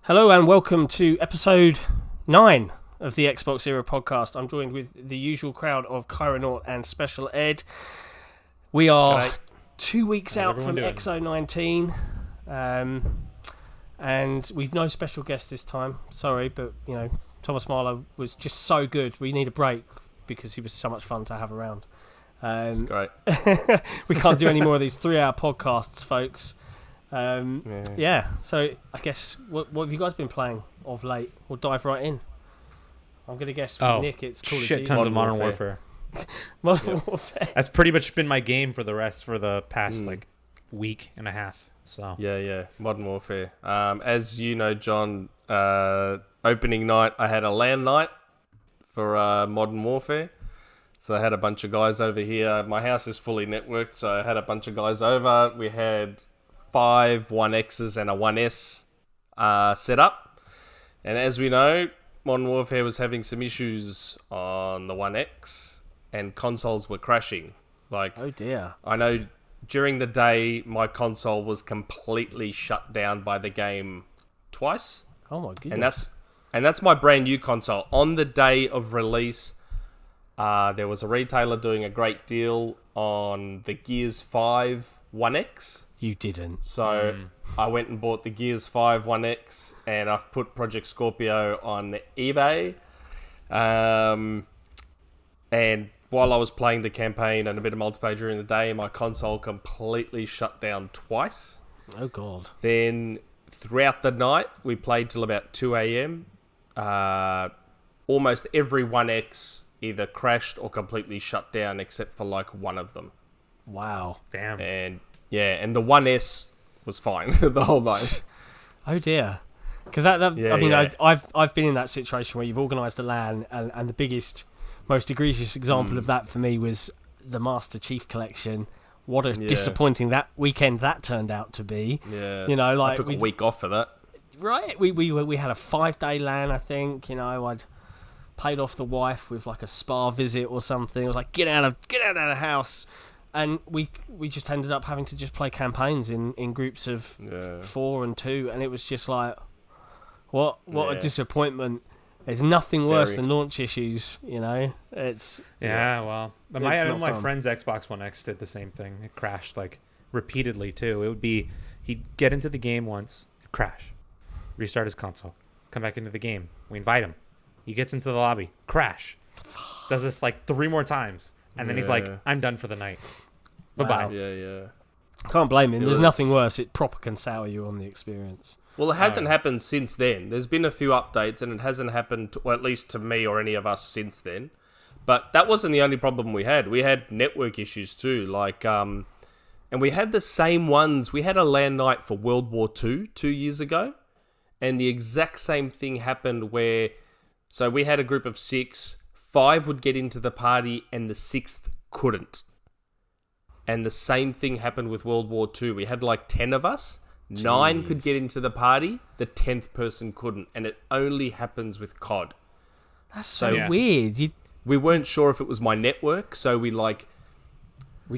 Hello and welcome to episode 9 of the XboxEra podcast. I'm joined with the usual crowd of Kaironaut and Shpeshal Ed. We are 2 weeks out from XO19, and we've no special guest this time. Sorry, but Thomas Marlowe was just so good. We need a break because he was so much fun to have around. It's great. We can't do any more of these 3-hour podcasts, folks. So I guess what have you guys been playing of late? We'll dive right in. I'm gonna guess for Nick it's Call of Duty. Tons of Modern Warfare. Modern Warfare. That's pretty much been my game for the past week and a half. So Modern Warfare. As you know, John, opening night I had a LAN night for Modern Warfare. So I had a bunch of guys over here. My house is fully networked, so I had a bunch of guys over. We had 5 1Xs and a 1S set up. And as we know, Modern Warfare was having some issues on the 1X and consoles were crashing. Oh dear. I know during the day my console was completely shut down by the game twice. Oh my goodness. And that's my brand new console. On the day of release, there was a retailer doing a great deal on the Gears 5 1X. You didn't. So I went and bought the Gears 5 1X, and I've put Project Scorpio on eBay. And while I was playing the campaign and a bit of multiplayer during the day, my console completely shut down twice. Oh, God. Then throughout the night, we played till about 2 a.m. Almost every 1X either crashed or completely shut down except for one of them. Wow. Damn. And the 1S was fine the whole night. Oh dear. Because I've been in that situation where you've organised a LAN, and the biggest, most egregious example of that for me was the Master Chief Collection. What a disappointing that weekend that turned out to be. Yeah. I took a week off for that. Right. We had a 5-day LAN, I think. I'd paid off the wife with a spa visit or something. I was like, get out of the house. And we just ended up having to just play campaigns in groups of 4 and 2, and it was just what a disappointment. There's nothing worse than launch issues, It's well, my friend's Xbox One X did the same thing. It crashed repeatedly too. It would be he'd get into the game once, crash, restart his console, come back into the game. We invite him, he gets into the lobby, crash, does this 3 more times, and then he's like, I'm done for the night. Bye-bye. Wow. Yeah. Can't blame him. There's nothing worse. It proper can sour you on the experience. Well, it hasn't happened since then. There's been a few updates, and it hasn't happened, at least to me or any of us since then. But that wasn't the only problem we had. We had network issues too. And we had the same ones. We had a LAN night for World War II 2 years ago, and the exact same thing happened where... So we had a group of 6. 5 would get into the party, and the 6th couldn't. And the same thing happened with World War II. We had 10 of us. 9 could get into the party. The 10th person couldn't. And it only happens with COD. That's so weird. We weren't sure if it was my network. So we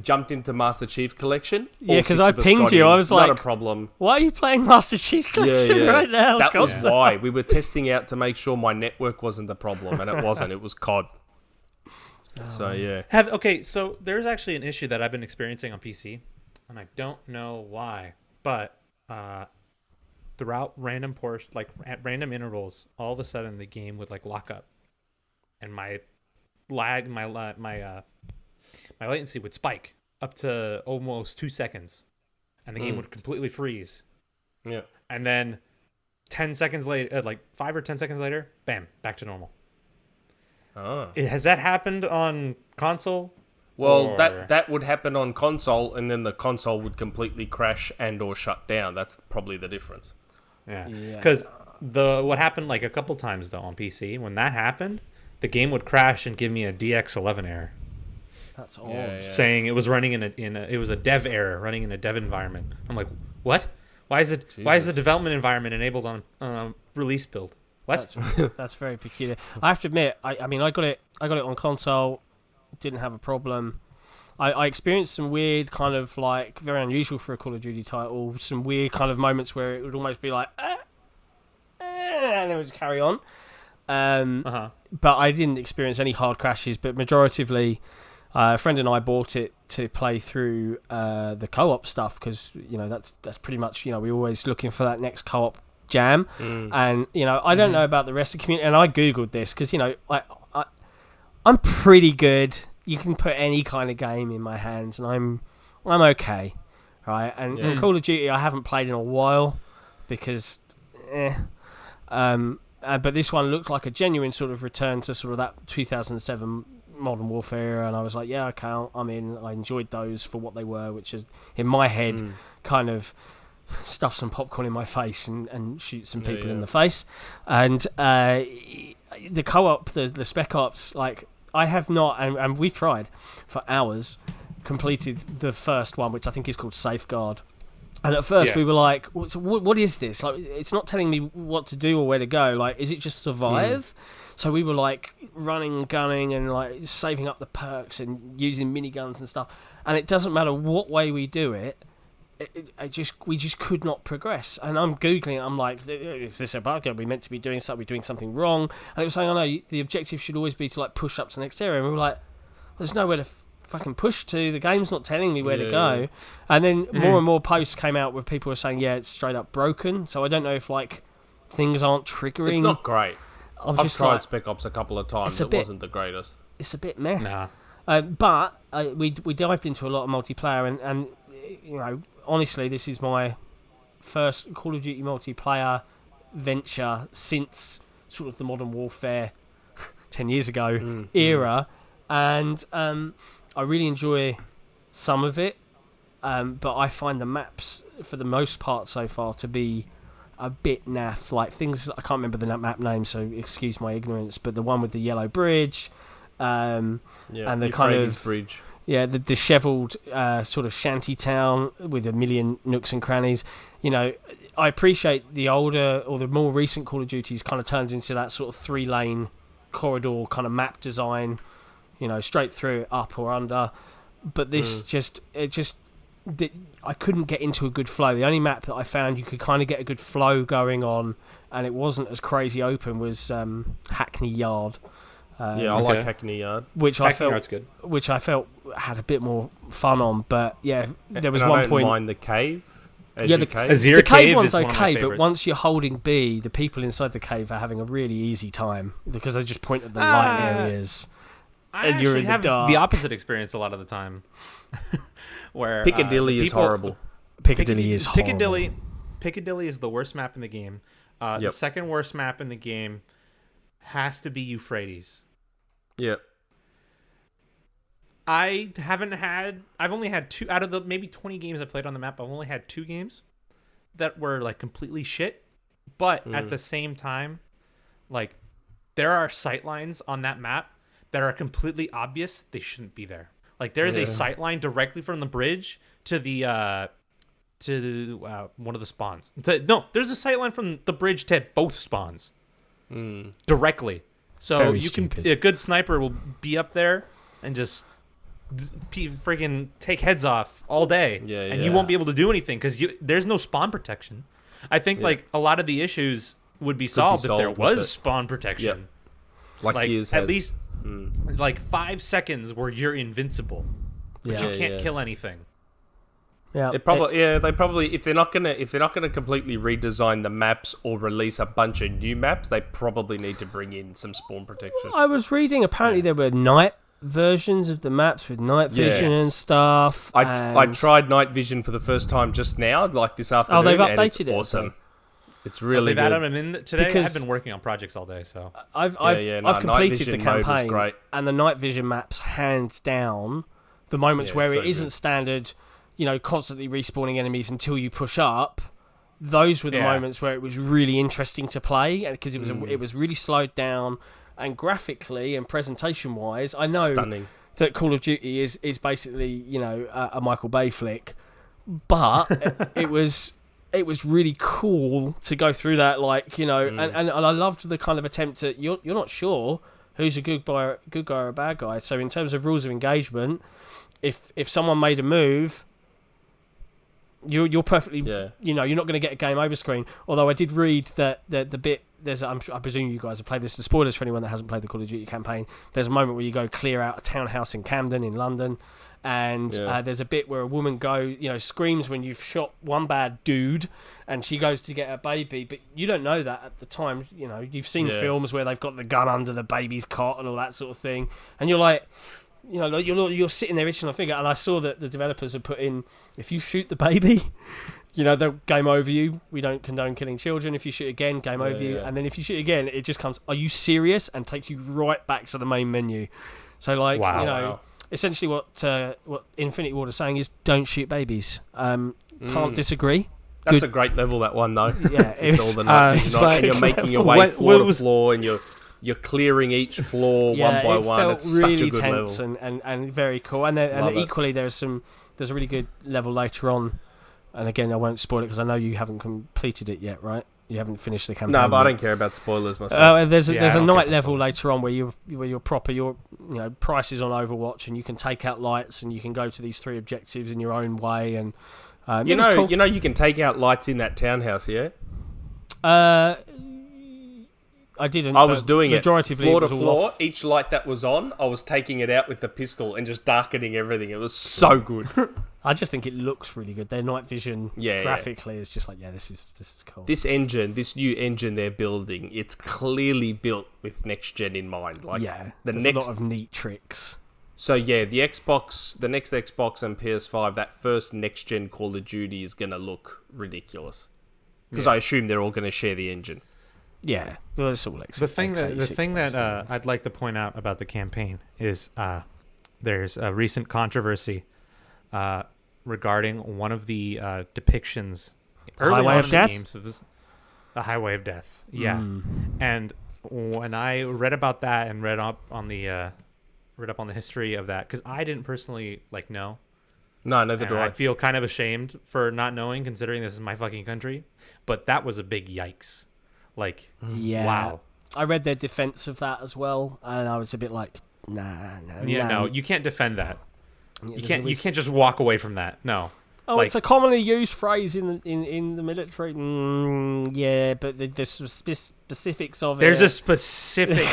jumped into Master Chief Collection. Yeah, because I pinged you. I was not a problem. Why are you playing Master Chief Collection right now? That was why. We were testing out to make sure my network wasn't the problem. And it wasn't. It was COD. So so there's actually an issue that I've been experiencing on PC, and I don't know why, but throughout random at random intervals, all of a sudden the game would lock up, and my latency would spike up to almost 2 seconds, and the game would completely freeze. Yeah, and then 10 seconds later, 5 or 10 seconds later, bam, back to normal. Oh. Has that happened on console? Well, that would happen on console, and then the console would completely crash and or shut down. That's probably the difference. Yeah. Because what happened a couple times though on PC, when that happened, the game would crash and give me a DX11 error. That's odd. Saying it was running it was a dev error running in a dev environment. I'm like, what? Why is the development environment enabled on a release build? What? That's very peculiar. I have to admit, I got it on console, didn't have a problem. I experienced some weird kind of very unusual for a Call of Duty title, some weird kind of moments where it would almost be and then we just carry on. But I didn't experience any hard crashes. But majoritively, a friend and I bought it to play through the co-op stuff because that's pretty much we're always looking for that next co-op jam. And I don't know about the rest of the community, and I googled this because I'm pretty good. You can put any kind of game in my hands, and I'm okay, right? And Call of Duty I haven't played in a while because but this one looked like a genuine sort of return to sort of that 2007 Modern Warfare era, and I was like, yeah, okay, I'm in. I enjoyed those for what they were, which is in my head kind of stuff some popcorn in my face and shoot some people in the face. And the co-op, the Spec Ops, like I have not, and we've tried for hours, completed the first one, which I think is called Safeguard. And at first we were like, what is this? Like, it's not telling me what to do or where to go. Like, is it just survive? So we were like running, gunning, and like saving up the perks and using miniguns and stuff. And it doesn't matter what way we do it. We just could not progress. And I'm googling. I'm like, is this a bug? Are we meant to be doing something? Are we doing something wrong? And it was saying, oh no, the objective should always be to like push up to the next area. And we were like, there's nowhere to fucking push to. The game's not telling me where to go. And then more and more posts came out where people were saying, yeah, it's straight up broken. So I don't know if like things aren't triggering. It's not great. I've tried like, Spec Ops a couple of times. It wasn't the greatest. It's a bit meh. Nah. But we dived into a lot of multiplayer, and honestly, this is my first Call of Duty multiplayer venture since sort of the Modern Warfare 10 years ago era, and I really enjoy some of it, but I find the maps, for the most part so far, to be a bit naff. Like things, I can't remember the map name, so excuse my ignorance, but the one with the yellow bridge, and the kind of bridge. Yeah, the dishevelled sort of shanty town with a million nooks and crannies. I appreciate the older or the more recent Call of Duties kind of turns into that sort of 3-lane corridor kind of map design, straight through, up or under. But this I couldn't get into a good flow. The only map that I found you could kind of get a good flow going on, and it wasn't as crazy open, was Hackney Yard. I like Hackney Yard. Which Yard's good. Which I felt had a bit more fun on, but yeah, there was and one I don't point. mind the cave. The cave one's okay, but once you're holding B, the people inside the cave are having a really easy time because they just point at the light areas, and you're in the dark. The opposite experience a lot of the time, where Piccadilly is horrible. Piccadilly is horrible. Piccadilly is the worst map in the game. The second worst map in the game has to be Euphrates. Yep. I've only had 2 out of the maybe 20 games I played on the map. I've only had 2 games that were like completely shit. But at the same time, like there are sight lines on that map that are completely obvious they shouldn't be there. Like there's a sight line directly from the bridge to the one of the spawns. There's a sight line from the bridge to both spawns directly. So Very you stupid. a good sniper will be up there and just freaking take heads off all day, and you won't be able to do anything because there's no spawn protection. I think like a lot of the issues would be solved if there was spawn protection. Like at least like 5 seconds where you're invincible, but you can't kill anything. Yeah, they probably if they're not gonna completely redesign the maps or release a bunch of new maps, they probably need to bring in some spawn protection. I was reading apparently there were night versions of the maps with night vision and stuff. I tried night vision for the first time just now, like this afternoon. Oh, they've updated and it's it. Awesome. It's really they've good. added them in today. Because I've been working on projects all day, so I've night completed vision the mode was campaign, great. and the night vision maps, hands down, the moments where so it isn't good. standard, constantly respawning enemies until you push up. Those were the moments where it was really interesting to play, because it was really slowed down, and graphically and presentation wise, I know Stunning. that Call of Duty is basically a Michael Bay flick, but it was really cool to go through that, and I loved the kind of attempt at you're not sure who's a good guy or a bad guy. So in terms of rules of engagement, if someone made a move, You're perfectly, you're not going to get a game over screen. Although I did read that the bit I presume you guys have played this. The spoilers for anyone that hasn't played the Call of Duty campaign. There's a moment where you go clear out a townhouse in Camden in London, and there's a bit where a woman screams when you've shot one bad dude, and she goes to get her baby, but you don't know that at the time. You've seen films where they've got the gun under the baby's cot and all that sort of thing, and you're like. You're sitting there itching a finger, and I saw that the developers had put in, if you shoot the baby, they'll game over you. We don't condone killing children. If you shoot again, game over you. And then if you shoot again, it just comes, are you serious? And takes you right back to the main menu. So, essentially what Infinity Ward is saying is, don't shoot babies. Can't disagree. That's a great level, that one, though. Yeah, you're making your way floor to floor, and you're clearing each floor one by one. It's really such a good tense level. and very cool. And equally, there's a really good level later on. And again, I won't spoil it because I know you haven't completed it yet, right? You haven't finished the campaign. No, but yet. I don't care about spoilers myself. There's a night level later on where you're proper. Price is on Overwatch, and you can take out lights, and you can go to these 3 objectives in your own way. And cool. You can take out lights in that townhouse, yeah. I didn't. I was doing it floor to floor. Off. Each light that was on, I was taking it out with the pistol and just darkening everything. It was so good. I just think it looks really good. Their night vision graphically is just like, this is cool. This new engine they're building, it's clearly built with next gen in mind. Like there's a lot of neat tricks. So the next Xbox and PS5, that first next gen Call of Duty is gonna look ridiculous because I assume they're all gonna share the engine. Yeah, well, it's all the thing that I'd like to point out about the campaign is there's a recent controversy regarding one of the depictions early on in the game. So the Highway of Death, and when I read about that and read up on the history of that, because I didn't personally know. No, neither do I. I feel kind of ashamed for not knowing, considering this is my fucking country. But that was a big yikes. Wow. I read their defense of that as well, and I was a bit like, no, you can't defend that. You can't just walk away from that. No. Oh, it's a commonly used phrase in the military. But the specifics of there's a specific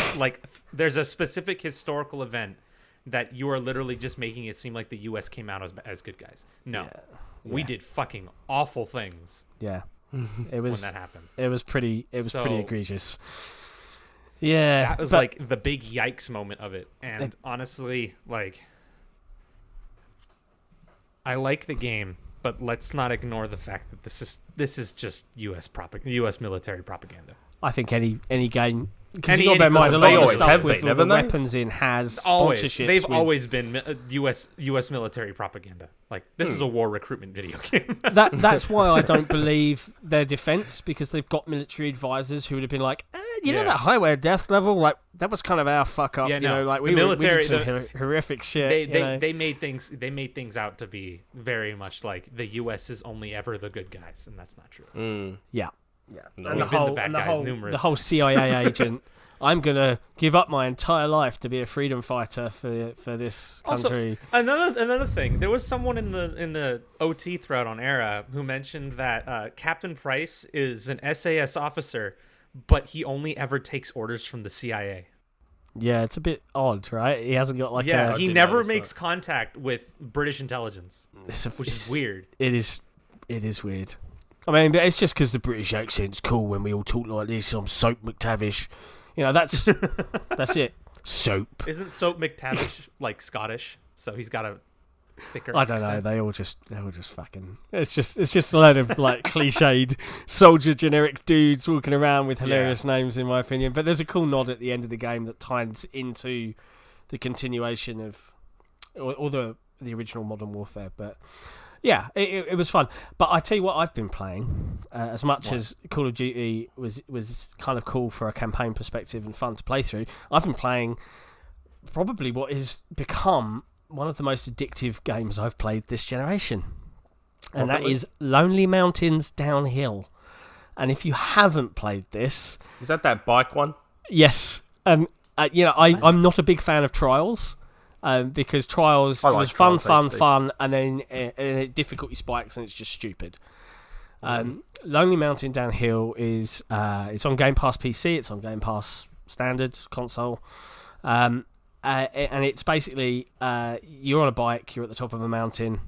there's a specific historical event that you are literally just making it seem like the U.S. came out as good guys. No, we did fucking awful things. Yeah. It was when that happened. It was pretty egregious. Yeah, that was the big yikes moment of it. And honestly, I like the game, but let's not ignore the fact that this is just U.S. military propaganda. I think any game. Because you got to bear in mind, a lot of the stuff with the weapons in has sponsorships. They've always been U.S. military propaganda. This is a war recruitment video game. That's why I don't believe their defense, because they've got military advisors who would have been like, that Highway of Death level, that was kind of our fuck up. We did some horrific shit. They made things out to be very much like the U.S. is only ever the good guys, and that's not true. Yeah. Yeah, no, we've been the bad guys numerous times. The whole CIA agent. I'm gonna give up my entire life to be a freedom fighter for this country. Also, another thing, there was someone in the OT thread on Era who mentioned that Captain Price is an SAS officer, but he only ever takes orders from the CIA. Yeah, it's a bit odd, right? He hasn't got he never makes contact with British intelligence, which is weird. It is weird. I mean, but it's just because the British accent's cool when we all talk like this. I'm Soap McTavish. That's it. Soap. Isn't Soap McTavish Scottish? So he's got a thicker. I don't know. They all just fucking. It's just a load of cliched soldier generic dudes walking around with hilarious names, in my opinion. But there's a cool nod at the end of the game that ties into the continuation of or the original Modern Warfare, but. Yeah, it was fun. But I tell you what I've been playing, as much as Call of Duty was kind of cool for a campaign perspective and fun to play through, I've been playing probably what has become one of the most addictive games I've played this generation. And that is Lonely Mountains Downhill. And if you haven't played this... Is that bike one? Yes. I'm not a big fan of Trials. because Trials I like was fun, Trials HD. fun, and then difficulty spikes and it's just stupid. Lonely Mountain Downhill is it's on Game Pass PC, it's on Game Pass Standard console, and it's basically you're on a bike, you're at the top of a mountain,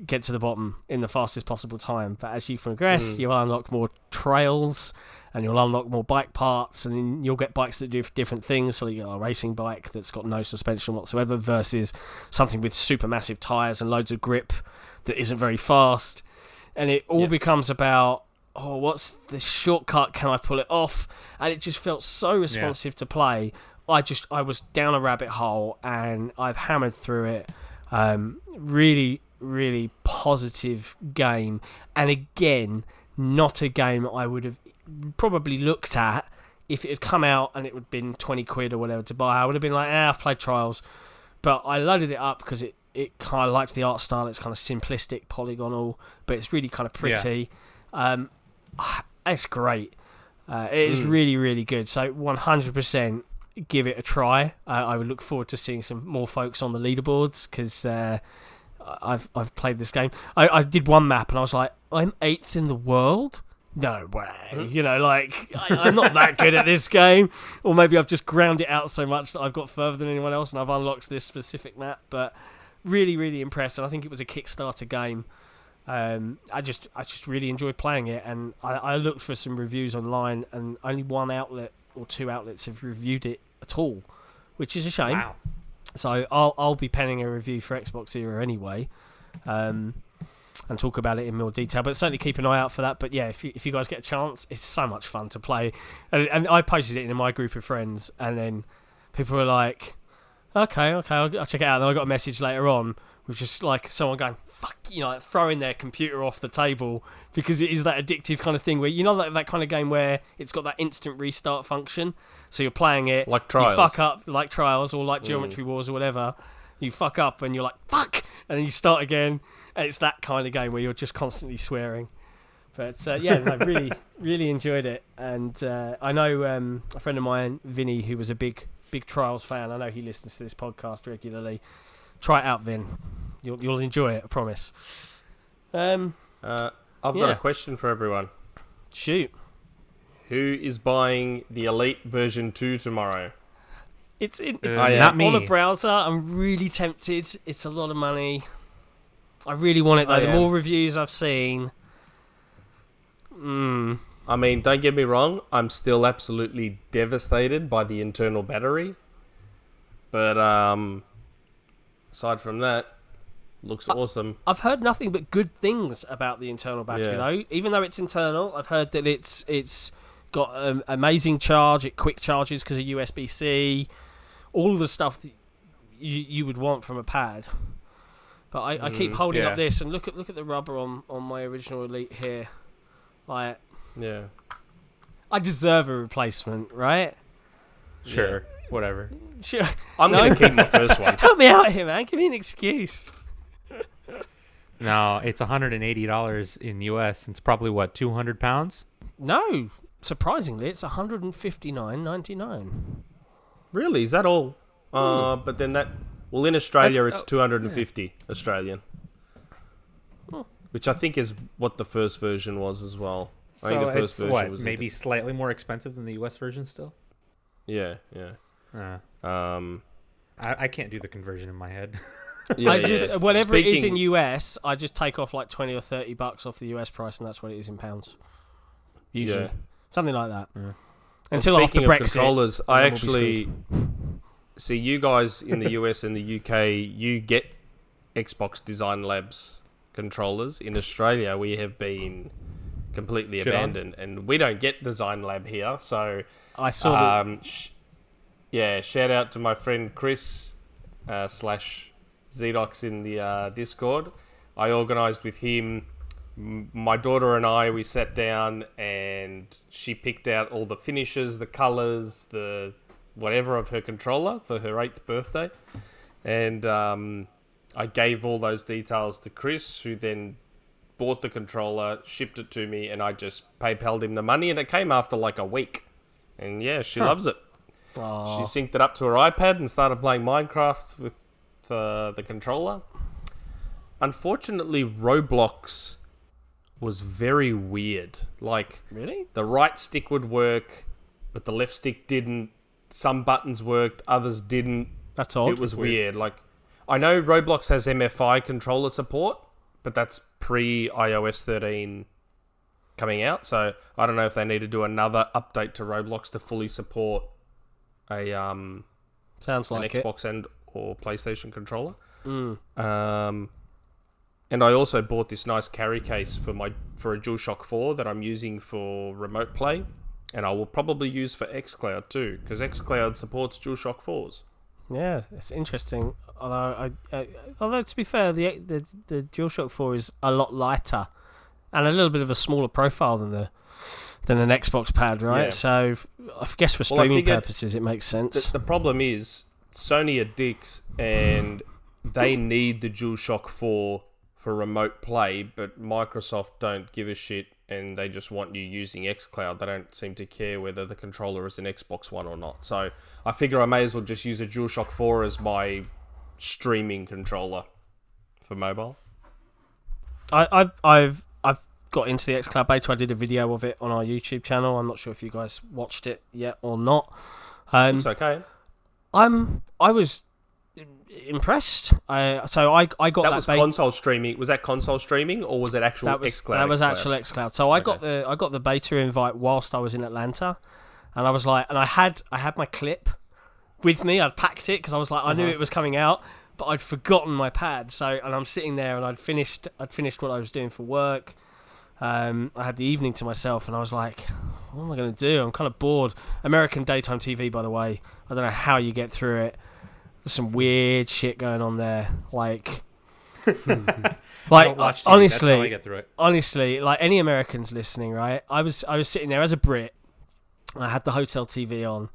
get to the bottom in the fastest possible time. But as you progress, you'll unlock more trails, and you'll unlock more bike parts, and then you'll get bikes that do different things. So you got a racing bike that's got no suspension whatsoever versus something with super massive tyres and loads of grip that isn't very fast. And it all becomes about, what's the shortcut? Can I pull it off? And it just felt so responsive to play. I was down a rabbit hole, and I've hammered through it. Really, really positive game. And again, not a game I would have probably looked at if it had come out and it would have been 20 quid or whatever to buy. I would have been like, I've played Trials. But I loaded it up because it kind of likes the art style. It's kind of simplistic, polygonal, but it's really kind of pretty. It's great. It is really, really good. So 100% give it a try. I would look forward to seeing some more folks on the leaderboards because I've played this game. I did one map and I was like, I'm 8th in the world? No way. You know, like, I'm not that good at this game. Or maybe I've just ground it out so much that I've got further than anyone else and I've unlocked this specific map. But really, really impressed. And I think it was a Kickstarter game. I just really enjoyed playing it. And I looked for some reviews online and only one outlet or two outlets have reviewed it at all, which is a shame. Wow. So I'll be penning a review for XboxEra anyway, and talk about it in more detail. But certainly keep an eye out for that. But yeah, if you guys get a chance, it's so much fun to play. And I posted it in my group of friends, and then people were like, "Okay, I'll check it out." And then I got a message later on with just like someone going, "Fuck," you know, like throwing their computer off the table because it is that addictive kind of thing where you know that kind of game where it's got that instant restart function. So you're playing it, like Trials. You fuck up like Trials or like Geometry Wars or whatever. You fuck up and you're like, fuck! And then you start again. And it's that kind of game where you're just constantly swearing. But I really, really enjoyed it. And I know a friend of mine, Vinny, who was a big Trials fan. I know he listens to this podcast regularly. Try it out, Vin. You'll enjoy it, I promise. I've got a question for everyone. Shoot. Who is buying the Elite version 2 tomorrow? It's not me. On a browser. I'm really tempted. It's a lot of money. I really want it though. The more reviews I've seen. I mean, don't get me wrong. I'm still absolutely devastated by the internal battery. But aside from that, looks awesome. I've heard nothing but good things about the internal battery though. Even though it's internal, I've heard that it's got an amazing charge. It quick charges because of USB-C. All the stuff that you would want from a pad. But I keep holding up this and look at the rubber on my original Elite here. Like, I deserve a replacement, right? Sure, whatever. Sure. I'm going to keep my first one. Help me out here, man. Give me an excuse. No, it's $180 in US. It's probably what, 200 pounds? No, surprisingly, it's $159.99. Really? Is that all? But then in Australia it's 250 Australian. Which I think is what the first version was as well. I think the first version was maybe slightly more expensive than the US version still? Yeah. I can't do the conversion in my head. Whatever it is in US, I just take off like $20 or $30 off the US price, and that's what it is in pounds. Usually, something like that. Yeah. Until after Brexit. Controllers, I actually see you guys in the US and the UK. You get Xbox Design Labs controllers. In Australia, we have been completely abandoned, and we don't get Design Lab here. So I saw shout out to my friend Chris / Zedox in the Discord. I organised with him. My daughter and I, we sat down and she picked out all the finishes, the colours, the whatever of her controller for her 8th birthday. And I gave all those details to Chris, who then bought the controller, shipped it to me, and I just PayPal'd him the money, and it came after like a week. And yeah, she loves it. Oh. She synced it up to her iPad and started playing Minecraft with the controller. Unfortunately, Roblox was very weird. Like, Really? the right stick would work, but the left stick didn't. Some buttons worked, others didn't. That's odd. It was weird. Like, I know Roblox has MFI controller support, but that's pre-iOS 13 coming out. So I don't know if they need to do another update to Roblox to fully support a Sounds like an Xbox and or PlayStation controller. Mm. And I also bought this nice carry case for a DualShock 4 that I'm using for remote play, and I will probably use for Xcloud too, because Xcloud supports DualShock 4s. Yeah, it's interesting. Although to be fair, the DualShock 4 is a lot lighter and a little bit of a smaller profile than an Xbox pad, right? Yeah. So I guess for streaming purposes, it makes sense. The problem is Sony are dicks, and they need the DualShock 4 for remote play, but Microsoft don't give a shit, and they just want you using Xcloud. They don't seem to care whether the controller is an Xbox One or not. So I figure I may as well just use a DualShock 4 as my streaming controller for mobile. I've got into the Xcloud beta. I did a video of it on our YouTube channel. I'm not sure if you guys watched it yet or not. Looks okay. I was impressed. I got that was console streaming. Was that console streaming or was it actual Xcloud? That was actual Xcloud. So I got the beta invite whilst I was in Atlanta, and I was like, and I had my clip with me. I'd packed it because I was like, I knew it was coming out, but I'd forgotten my pad. So, and I'm sitting there, and I'd finished what I was doing for work. I had the evening to myself, and I was like, what am I going to do? I'm kind of bored. American daytime TV, by the way. I don't know how you get through it. There's some weird shit going on there. Like honestly, that's how I get through it. Honestly, like any Americans listening, right? I was sitting there as a Brit, and I had the hotel TV on,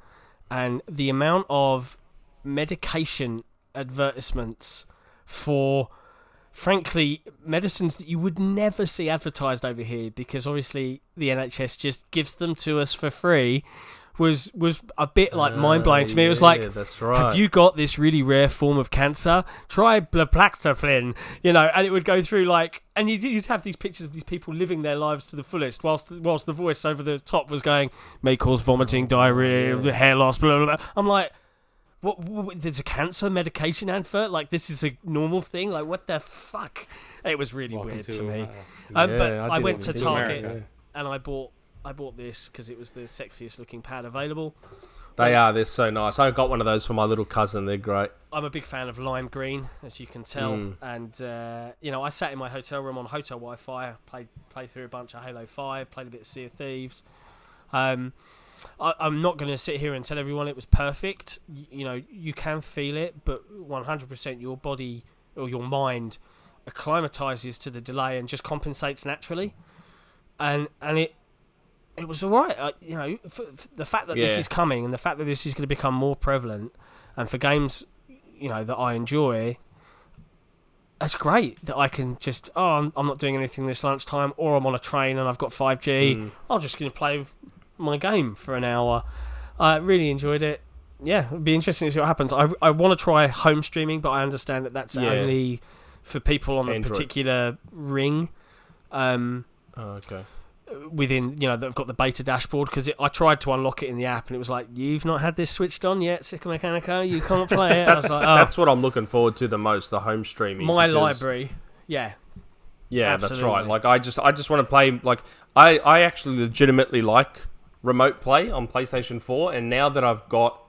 and the amount of medication advertisements for, frankly, medicines that you would never see advertised over here, because obviously the NHS just gives them to us for free, was a bit like mind-blowing to me. It was like, that's right. Have you got this really rare form of cancer? Try blaplaxtaflin, and it would go through like, and you'd have these pictures of these people living their lives to the fullest, whilst the voice over the top was going, may cause vomiting, diarrhea, hair loss, blah, blah, blah. I'm like, what, there's a cancer medication advert? Like, this is a normal thing? Like, what the fuck? It was really weird to me. But I went to Target and I bought this because it was the sexiest looking pad available. They're so nice. I got one of those for my little cousin. They're great. I'm a big fan of lime green, as you can tell. And, I sat in my hotel room on hotel Wi-Fi, played through a bunch of Halo 5, played a bit of Sea of Thieves. I'm not going to sit here and tell everyone it was perfect. You can feel it, but 100% your body or your mind acclimatizes to the delay and just compensates naturally. And it was all right. For the fact that this is coming and the fact that this is going to become more prevalent, and for games, that I enjoy, it's great that I can just, I'm not doing anything this lunchtime, or I'm on a train and I've got 5G. I'm just going to play my game for an hour. I really enjoyed it. Yeah, it'd be interesting to see what happens. I want to try home streaming, but I understand that that's only for people on a particular ring. Okay. Within, they've got the beta dashboard, because I tried to unlock it in the app and it was like, you've not had this switched on yet, Sikamikanico, you can't play it. I was like, that's what I'm looking forward to the most, the home streaming. My library, yeah, absolutely. That's right. Like, I just want to play. Like, I actually legitimately like remote play on PlayStation 4, and now that I've got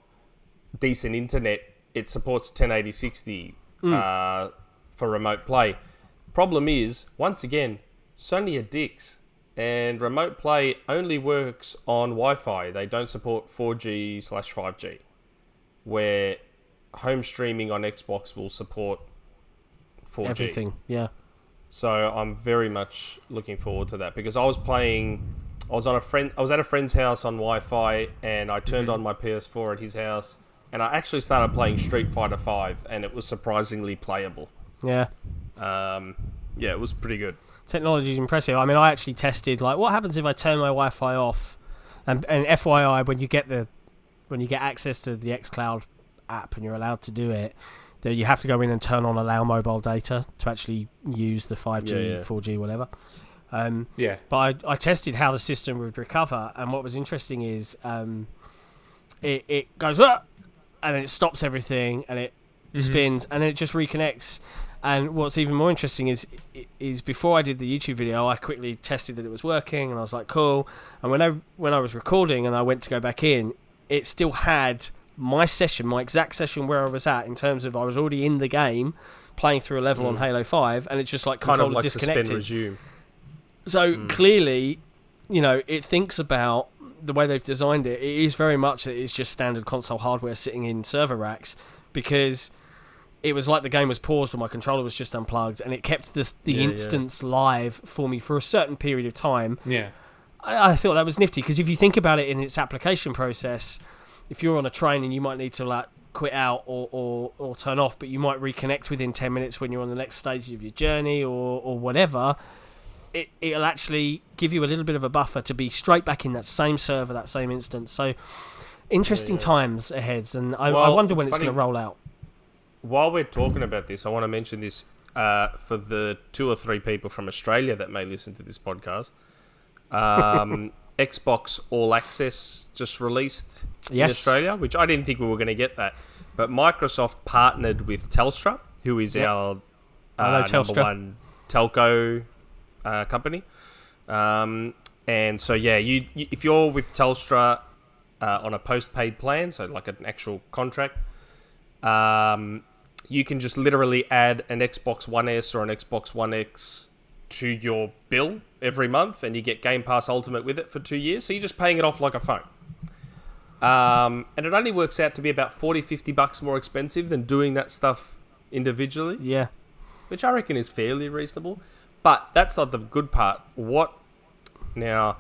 decent internet, it supports 1080-60 for remote play. Problem is, once again, Sony are dicks. And remote play only works on Wi-Fi. They don't support 4G/5G. Where home streaming on Xbox will support 4G. Everything, yeah. So I'm very much looking forward to that, because I was at a friend's house on Wi-Fi, and I turned on my PS4 at his house, and I actually started playing Street Fighter 5, and it was surprisingly playable. Yeah. It was pretty good. Technology is impressive. I mean, I actually tested, like, what happens if I turn my Wi-Fi off? And FYI, when you get the when you get access to the Xcloud app and you're allowed to do it, that you have to go in and turn on allow mobile data to actually use the 5G, 4G, whatever. But I tested how the system would recover, and what was interesting is it goes up, and then it stops everything, and it spins, and then it just reconnects. And what's even more interesting is before I did the YouTube video, I quickly tested that it was working, and I was like, cool. And when I was recording and I went to go back in, it still had my session, my exact session where I was at, in terms of I was already in the game, playing through a level on Halo 5, and it just like kind of like disconnected. Suspend resume. So clearly, it thinks about the way they've designed it. It is very much that it's just standard console hardware sitting in server racks, because it was like the game was paused or my controller was just unplugged, and it kept the instance live for me for a certain period of time. Yeah. I thought that was nifty, because if you think about it in its application process, if you're on a train and you might need to like quit out or turn off, but you might reconnect within 10 minutes when you're on the next stage of your journey or whatever, it'll actually give you a little bit of a buffer to be straight back in that same server, that same instance. So interesting times ahead, and I wonder when it's going to roll out. While we're talking about this, I want to mention this for the 2 or 3 people from Australia that may listen to this podcast. Xbox All Access just released in Australia, which I didn't think we were going to get that. But Microsoft partnered with Telstra, who is our number one telco company. And so, you if you're with Telstra on a postpaid plan, so like an actual contract, you can just literally add an Xbox One S or an Xbox One X to your bill every month, and you get Game Pass Ultimate with it for 2 years. So you're just paying it off like a phone. And it only works out to be about $40-50 more expensive than doing that stuff individually. Yeah. Which I reckon is fairly reasonable. But that's not the good part. Now,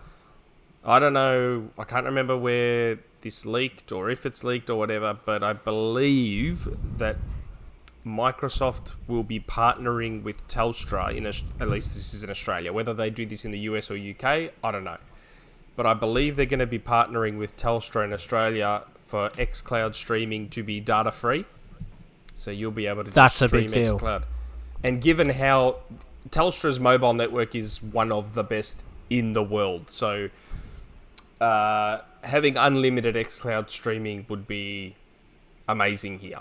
I don't know, I can't remember where this leaked or if it's leaked or whatever, but I believe that Microsoft will be partnering with Telstra, at least this is in Australia. Whether they do this in the US or UK, I don't know. But I believe they're going to be partnering with Telstra in Australia for Xcloud streaming to be data-free. So you'll be able to just stream Xcloud. And given how Telstra's mobile network is one of the best in the world, so having unlimited Xcloud streaming would be amazing here.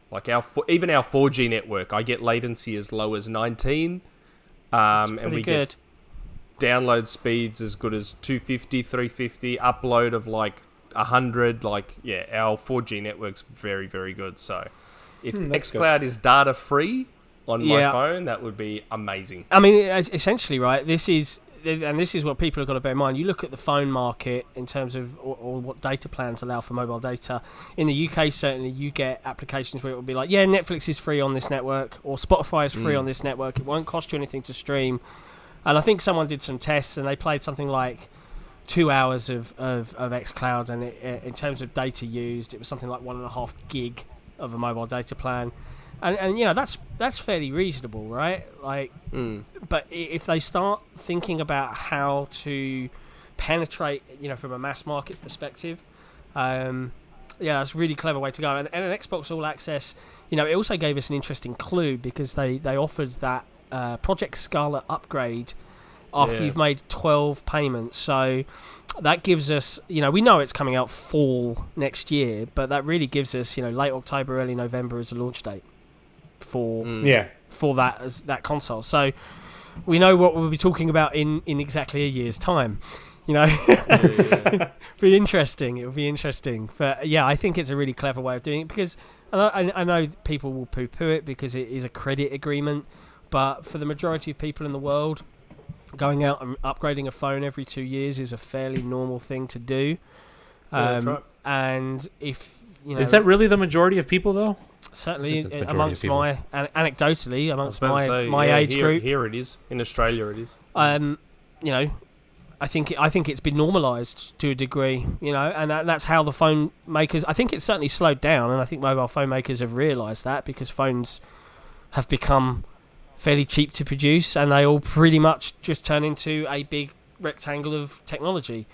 Like even our 4G network, I get latency as low as 19, and we get download speeds as good as 250, 350, upload of like 100. Like, our 4G network's very, very good. So if Xcloud is data free on my phone, that would be amazing. I mean, essentially, right, this is what people have got to bear in mind. You look at the phone market in terms of or what data plans allow for mobile data. In the UK, certainly, you get applications where it will be like, Netflix is free on this network, or Spotify is free on this network. It won't cost you anything to stream. And I think someone did some tests, and they played something like 2 hours of Xcloud, and in terms of data used, it was something like 1.5 gig of a mobile data plan. And that's fairly reasonable, right? Like, but if they start thinking about how to penetrate, from a mass market perspective, that's a really clever way to go. And an Xbox All Access, it also gave us an interesting clue, because they offered that Project Scarlet upgrade after you've made 12 payments. So that gives us, we know it's coming out fall next year, but that really gives us, late October, early November as a launch date for that console. So we know what we'll be talking about in exactly a year's time. Be interesting. It'll be interesting. But I think it's a really clever way of doing it, because I know people will poo-poo it because it is a credit agreement, but for the majority of people in the world, going out and upgrading a phone every 2 years is a fairly normal thing to do. That's right. And if is that really the majority of people, though? Certainly, amongst anecdotally amongst my age group. Here it is. In Australia, it is. I think it's been normalised to a degree, and that's how the phone makers. I think it's certainly slowed down, and I think mobile phone makers have realised that, because phones have become fairly cheap to produce, and they all pretty much just turn into a big rectangle of technology.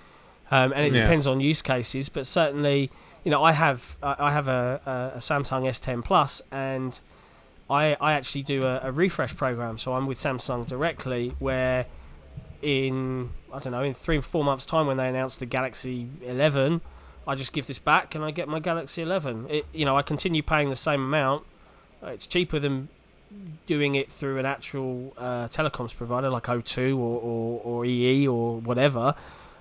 And it depends on use cases, but certainly, I have a Samsung S10 Plus, and I actually do a refresh program. So I'm with Samsung directly, where in 3 or 4 months' time, when they announce the Galaxy 11, I just give this back and I get my Galaxy 11. I continue paying the same amount. It's cheaper than doing it through an actual telecoms provider like O2 or EE or whatever.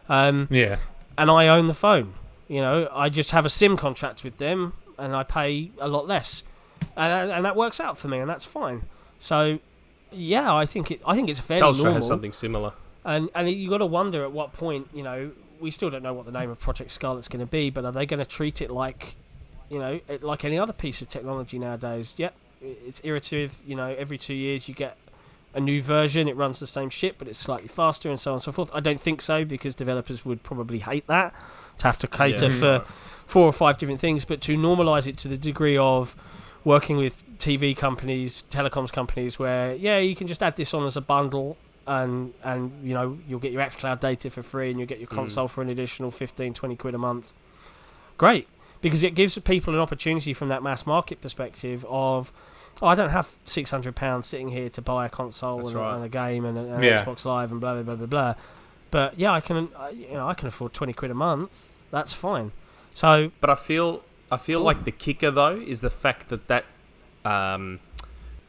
Yeah. And I own the phone. I just have a SIM contract with them, and I pay a lot less, and that works out for me, and that's fine. So, yeah, I think it's fairly Telstra normal. has something similar. And you got to wonder at what point, we still don't know what the name of Project Scarlet's going to be, but are they going to treat it like, like any other piece of technology nowadays? Yep, it's iterative. Every 2 years you get a new version. It runs the same shit, but it's slightly faster, and so on and so forth. I don't think so, because developers would probably hate that, to have to cater for 4 or 5 different things. But to normalise it to the degree of working with TV companies, telecoms companies, where you can just add this on as a bundle, and you'll get your Xcloud data for free, and you'll get your console for an additional 15-20 quid a month. Great, because it gives people an opportunity from that mass market perspective of, I don't have £600 sitting here to buy a console and a game and an Xbox Live and blah blah blah blah blah. But I can afford 20 quid a month. That's fine. So, but I feel like the kicker though is the fact that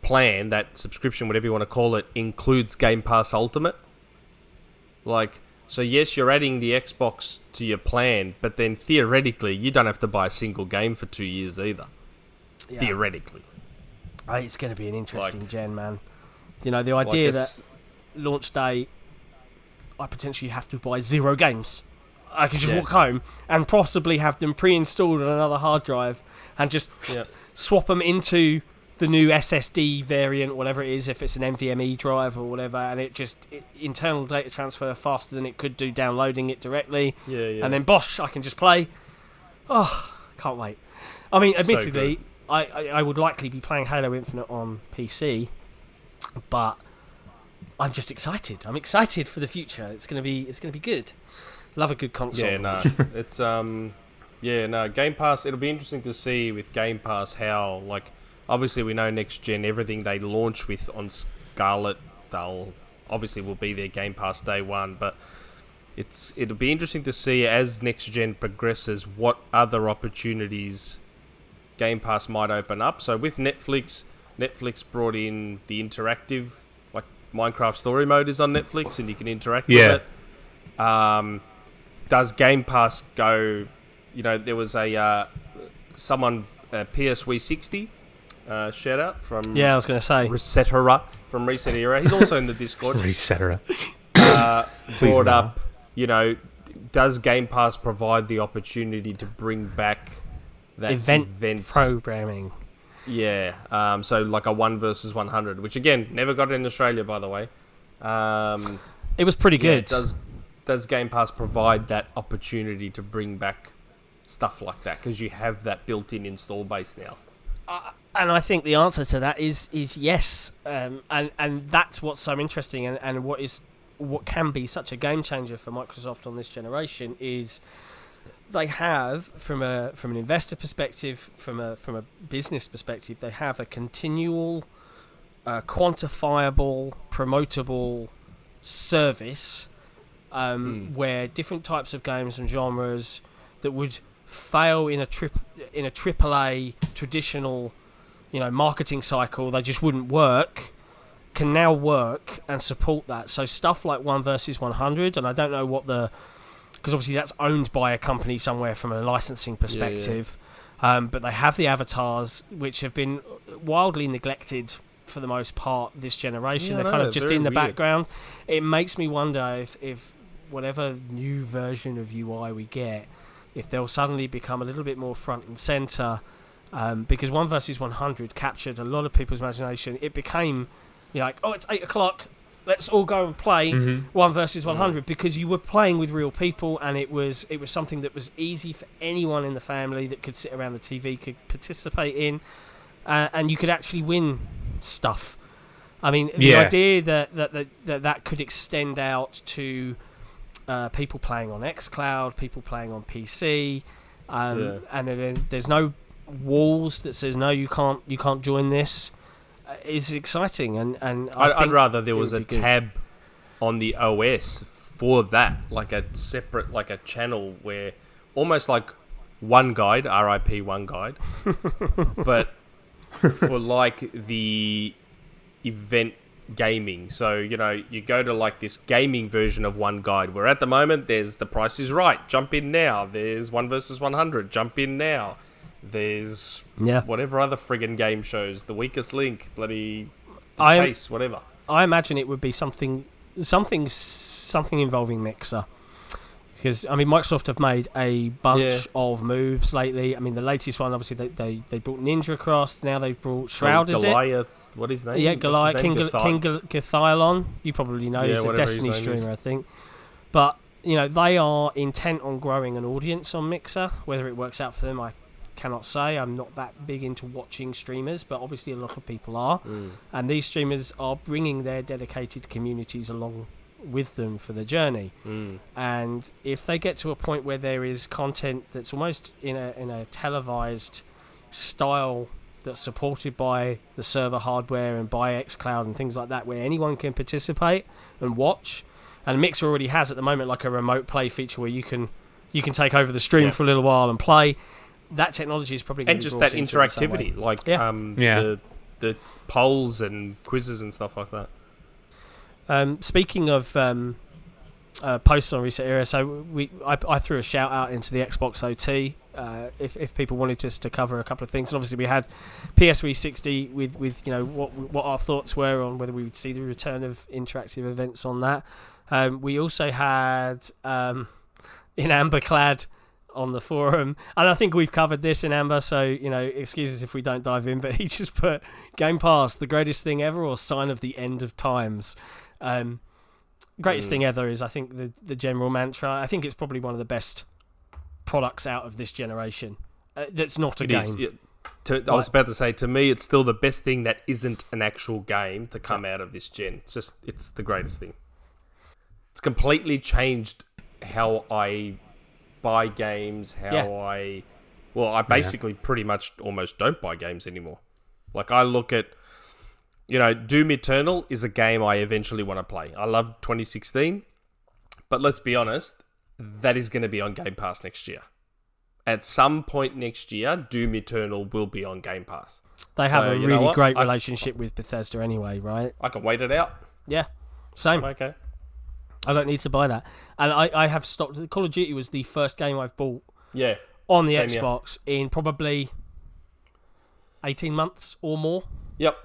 plan, that subscription, whatever you want to call it, includes Game Pass Ultimate. So yes, you're adding the Xbox to your plan, but then theoretically you don't have to buy a single game for 2 years either. Yeah. Theoretically. It's going to be an interesting gen, man. The idea that launch day, I potentially have to buy 0 games. I could just walk home and possibly have them pre-installed on another hard drive and just swap them into the new SSD variant, whatever it is, if it's an NVMe drive or whatever, and internal data transfer faster than it could do downloading it directly. Yeah. And then bosh, I can just play. Oh, can't wait. I mean, admittedly, I would likely be playing Halo Infinite on PC, but I'm just excited. I'm excited for the future. It's gonna be good. Love a good console. Yeah, no, it's Game Pass. It'll be interesting to see with Game Pass how, obviously we know next gen, everything they launch with on Scarlet, they'll obviously will be their Game Pass day one, but it'll be interesting to see as next gen progresses what other opportunities Game Pass might open up. So with Netflix brought in the interactive, like Minecraft Story Mode is on Netflix and you can interact with it. Does Game Pass go, there was a PSW60 shout out from I was going to say Resetera from Resetera. He's also in the Discord. Resetera. Brought up, does Game Pass provide the opportunity to bring back that event programming? Yeah. So like a 1 versus 100, which again never got it in Australia, by the way. It was pretty good. Does Game Pass provide that opportunity to bring back stuff like that? Because you have that built-in install base now. And I think the answer to that is yes. And that's what's so interesting, and what can be such a game changer for Microsoft on this generation is they have, from an investor perspective, from a business perspective, they have a continual, quantifiable, promotable service where different types of games and genres that would fail in a AAA traditional, marketing cycle, they just wouldn't work, can now work and support that. So stuff like 1 versus 100, and I don't know because obviously that's owned by a company somewhere from a licensing perspective, but they have the avatars, which have been wildly neglected for the most part this generation. They're kind of just in the background. It makes me wonder if whatever new version of UI we get, if they'll suddenly become a little bit more front and centre, because 1 versus 100 captured a lot of people's imagination. It became it's 8 o'clock, let's all go and play 1 versus 100, because you were playing with real people, and it was something that was easy for anyone in the family that could sit around the TV, could participate in, and you could actually win stuff. I mean, the idea that could extend out to people playing on Xcloud, people playing on PC, And then there's no walls that says no, you can't join this. It's exciting, and I'd rather there was a tab on the OS for that, like a separate, like a channel where almost like One Guide, RIP One Guide, but for like the event gaming. So, you know, you go to like this gaming version of One Guide, where at the moment there's The Price is Right, jump in now. There's 1 versus 100, jump in now. There's whatever other friggin' game shows, The Weakest Link, bloody The Chase, whatever. I imagine it would be something involving Mixer. Because, I mean, Microsoft have made a bunch of moves lately. I mean, the latest one, obviously, they brought Ninja across. Now they've brought Shroud, Goliath, what is his name? Yeah, Goliath, King Gathialon. You probably know, he's a Destiny streamer, I think. But, you know, they are intent on growing an audience on Mixer. Whether it works out for them, I cannot say. I'm not that big into watching streamers, but obviously a lot of people are. And these streamers are bringing their dedicated communities along with them for the journey. And if they get to a point where there is content that's almost in a televised style that's supported by the server hardware and by Xcloud and things like that, where anyone can participate and watch, and Mixer already has at the moment like a remote play feature where you can take over the stream for a little while and play. That technology is probably going to be brought into it in some way. And just that interactivity, like the polls and quizzes and stuff like that. Speaking of posts on Reset Era, so I threw a shout out into the Xbox OT if people wanted us to cover a couple of things, and obviously we had PS360 with you know what our thoughts were on whether we would see the return of interactive events on that. We also had in Amber Clad on the forum, and I think we've covered this in Amber, so you know, excuses if we don't dive in, but he just put Game Pass, the greatest thing ever, or sign of the end of times. Greatest thing ever is, I think, the general mantra. I think it's probably one of the best products out of this generation that's not a game. I was about to say, to me, it's still the best thing that isn't an actual game to come out of this gen. It's the greatest thing. It's completely changed how I buy games, I basically pretty much almost don't buy games anymore. Like, I look at, you know, Doom Eternal is a game I eventually want to play. I love 2016, but let's be honest, that is going to be on Game Pass next year. At some point next year, Doom Eternal will be on Game Pass. They have a really great relationship with Bethesda anyway, right? I can wait it out. Yeah, same. Okay. I don't need to buy that. And I have stopped. Call of Duty was the first game I've bought on the Xbox in probably 18 months or more. Yep.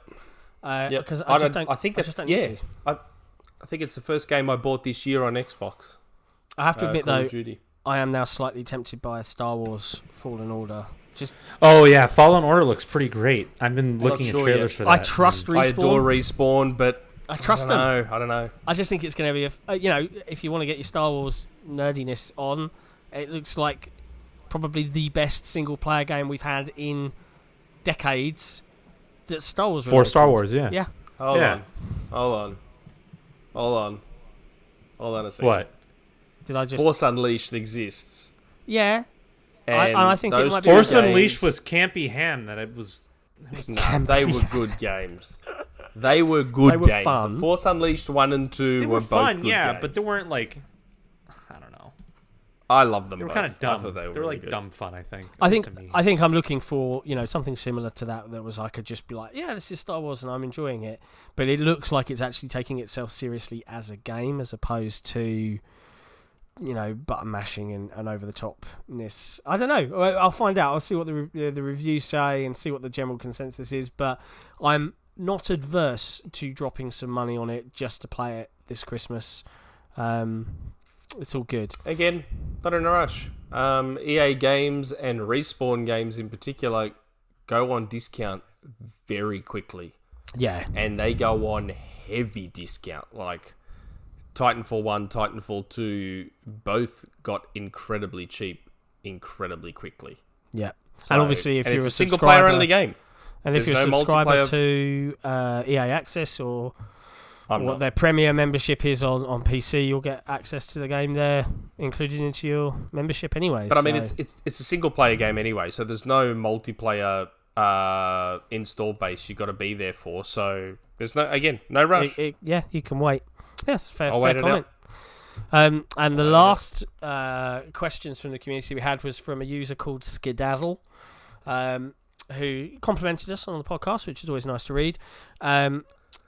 Because I think it's the first game I bought this year on Xbox. I have to admit, Call though, of Duty. I am now slightly tempted by Star Wars Fallen Order. Fallen Order looks pretty great. I've been looking at trailers for that. I trust Respawn. I adore Respawn, but I trust them. I don't know. I just think it's going to be you know, if you want to get your Star Wars nerdiness on, it looks like probably the best single player game we've had in decades. That's Star Wars. For Star Wars, yeah. Yeah. Hold on a second. What? Did I just? Force Unleashed exists. Yeah. And I think it might be Force Unleashed was campy ham. They were good games. They were good games. Fun. The Force Unleashed 1 and 2 were both fun, good games. but they weren't like, I don't know. I love them. They were both. kind of dumb. They were really like dumb fun. I think. I think I'm looking for, you know, something similar to that was I could just be like, yeah, this is Star Wars and I'm enjoying it, but it looks like it's actually taking itself seriously as a game as opposed to, you know, button mashing and over the topness. I don't know. I'll find out. I'll see what the reviews say and see what the general consensus is. But I'm not adverse to dropping some money on it just to play it this Christmas. It's all good. Again, not in a rush. EA games and Respawn games in particular go on discount very quickly. Yeah. And they go on heavy discount. Like Titanfall 1, Titanfall 2 both got incredibly cheap incredibly quickly. Yeah. So, and obviously if you're a single player only game. And if you're a subscriber to EA Access or not. their Premier membership is on PC. You'll get access to the game there, included into your membership anyway. But I mean, it's a single player game anyway, so there's no multiplayer install base you got to be there for. So there's no rush. You can wait. Yes, fair I'll wait it comment. And the last questions from the community we had was from a user called Skedaddle, who complimented us on the podcast, which is always nice to read. A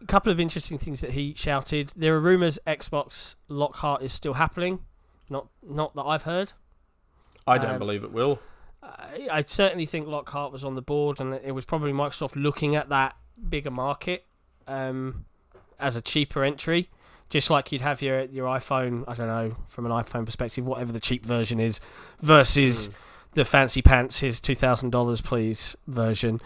couple of interesting things that he shouted. There are rumours Xbox Lockhart is still happening. Not that I've heard. I don't believe it will. I certainly think Lockhart was on the board, and it was probably Microsoft looking at that bigger market as a cheaper entry. Just like you'd have your iPhone, I don't know, from an iPhone perspective, whatever the cheap version is, versus the fancy pants, here's $2,000 please version.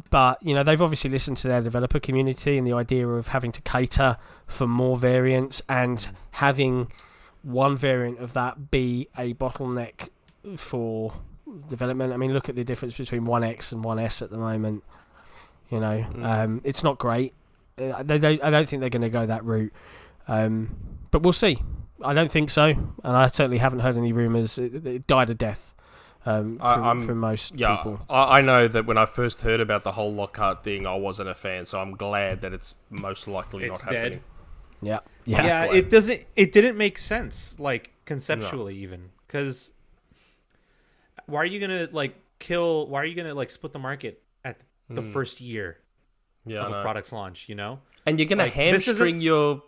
But, you know, they've obviously listened to their developer community and the idea of having to cater for more variants and having one variant of that be a bottleneck for development. I mean, look at the difference between 1X and 1S at the moment. You know, it's not great. I don't think they're going to go that route, but we'll see. I don't think so, and I certainly haven't heard any rumours. It died a death from most people. I know that when I first heard about the whole Lockhart thing, I wasn't a fan, so I'm glad that it's most likely not happening. Dead. Yeah. It didn't make sense, like conceptually, even because why are you gonna split the market at the first year of a product's launch, you know? And you're gonna hamstring your.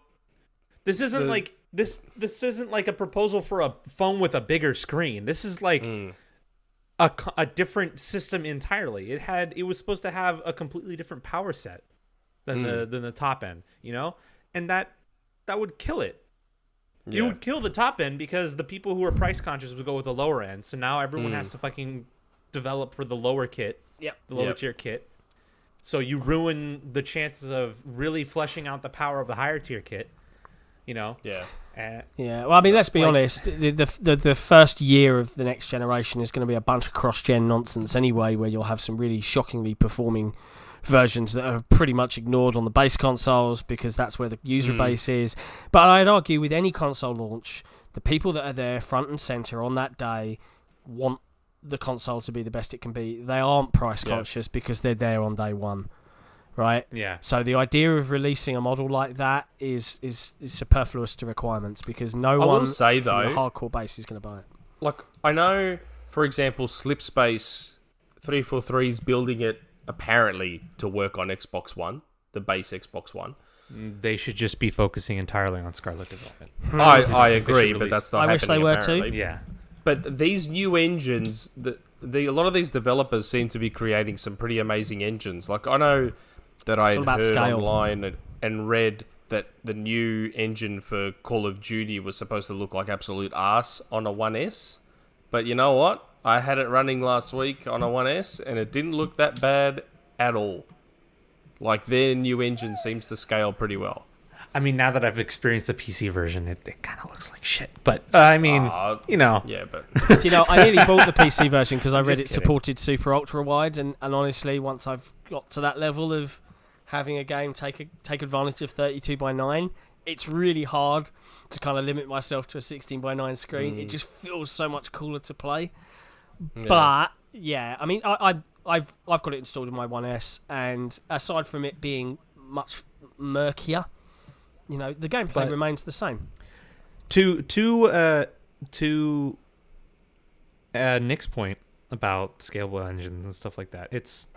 This isn't like this isn't like a proposal for a phone with a bigger screen. This is like a different system entirely. It was supposed to have a completely different power set than the top end, you know? And that would kill it. Yeah. You would kill the top end because the people who are price conscious would go with the lower end. So now everyone has to fucking develop for the lower kit. Yep. The lower tier kit. So you ruin the chances of really fleshing out the power of the higher tier kit, you know? Yeah. Yeah. Well, I mean, let's be honest. The first year of the next generation is going to be a bunch of cross-gen nonsense anyway, where you'll have some really shockingly performing versions that are pretty much ignored on the base consoles because that's where the user base is. But I'd argue with any console launch, the people that are there front and center on that day want the console to be the best it can be. They aren't price conscious because they're there on day one, right? Yeah. So the idea of releasing a model like that is superfluous to requirements because no one will say, from though, the hardcore base is going to buy it. Like, I know, for example, Slipspace 343 is building it apparently to work on Xbox One, the base Xbox One. They should just be focusing entirely on Scarlet development. I agree, but that's not happening. I wish they were apparently. too. Yeah. But these new engines, a lot of these developers seem to be creating some pretty amazing engines. Like, I know that I had heard online and read that the new engine for Call of Duty was supposed to look like absolute arse on a 1S. But you know what? I had it running last week on a 1S, and it didn't look that bad at all. Like, their new engine seems to scale pretty well. I mean, now that I've experienced the PC version, it kind of looks like shit. But, I mean, you know. Yeah, but... You know, I nearly bought the PC version because I read it supported super ultra-wide, and honestly, once I've got to that level of having a game take advantage of 32:9, it's really hard to kind of limit myself to a 16:9 screen. It just feels so much cooler to play. Yeah. But, yeah, I mean, I've got it installed in my 1S, and aside from it being much murkier, you know, the gameplay remains the same. To Nick's point about scalable engines and stuff like that, it's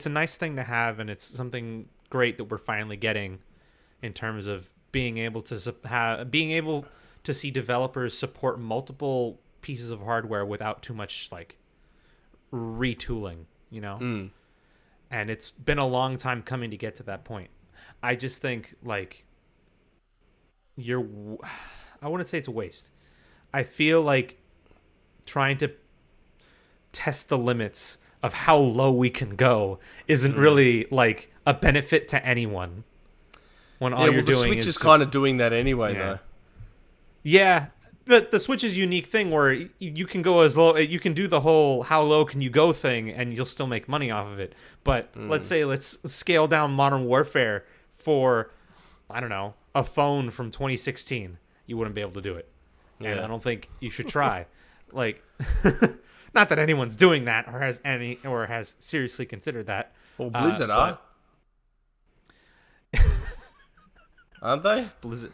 a nice thing to have, and it's something great that we're finally getting in terms of being able to see developers support multiple pieces of hardware without too much like retooling, you know. And it's been a long time coming to get to that point. I just think like I wouldn't say it's a waste. I feel like trying to test the limits of how low we can go isn't really like a benefit to anyone when all you're doing Switch is kind of doing that anyway, though. Yeah, but the Switch is a unique thing where you can go as low, you can do the whole how low can you go thing and you'll still make money off of it. But let's scale down Modern Warfare for I don't know, a phone from 2016, you wouldn't be able to do it. And Yeah. I don't think you should try. Like, not that anyone's doing that or has seriously considered that. Well, Blizzard are. Aren't they? Blizzard.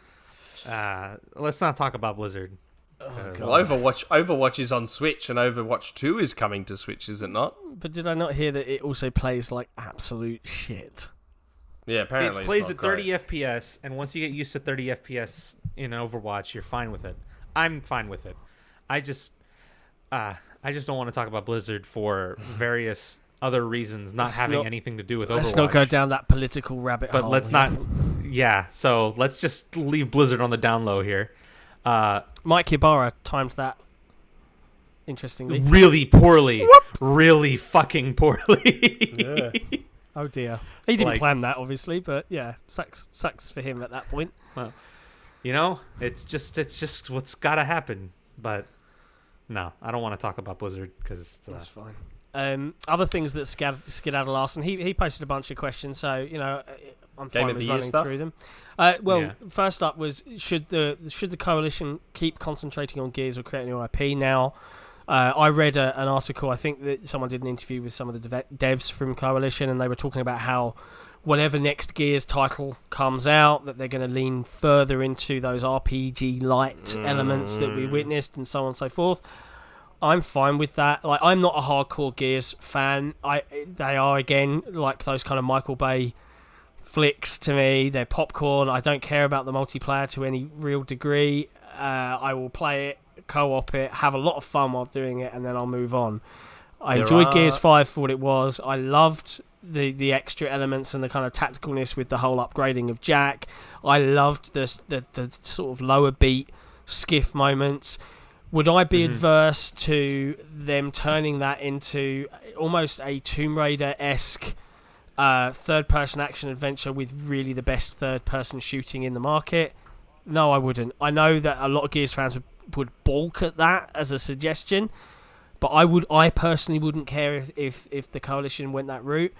Let's not talk about Blizzard. Well, Overwatch is on Switch, and Overwatch 2 is coming to Switch, is it not? But did I not hear that it also plays like absolute shit? Yeah, apparently It plays it's at not 30 FPS, and once you get used to 30 FPS in Overwatch, you're fine with it. I'm fine with it. I just don't want to talk about Blizzard for various other reasons, not having anything to do with Overwatch. Let's not go down that political rabbit hole. But let's not. Yeah, so let's just leave Blizzard on the down low here. Mike Ybarra timed that. Interestingly, Really poorly. Really fucking poorly. Yeah. oh dear, he didn't Like- plan that, obviously, but yeah, sucks for him at that point. Well, it's just what's got to happen. But no, I don't want to talk about Blizzard because That's fine. Other things that Skedaddle asked, and he posted a bunch of questions, so I'm Game fine of with the Year running stuff? through them. Yeah. First up was should the coalition keep concentrating on Gears or create a new IP now? I read an article. I think that someone did an interview with some of the devs from Coalition, and they were talking about how whatever next Gears title comes out, that they're going to lean further into those RPG light elements that we witnessed, and so on and so forth. I'm fine with that. Like, I'm not a hardcore Gears fan. They are, again, like those kind of Michael Bay flicks to me. They're popcorn. I don't care about the multiplayer to any real degree. I will play it, co-op it, have a lot of fun while doing it, and then I'll move on. I enjoyed Gears 5 for what it was. I loved the extra elements and the kind of tacticalness with the whole upgrading of Jack. I loved the sort of lower beat skiff moments. Would I be adverse to them turning that into almost a Tomb Raider-esque third-person action adventure with really the best third-person shooting in the market? No, I wouldn't. I know that a lot of Gears fans would balk at that as a suggestion, but I personally wouldn't care if the Coalition went that route.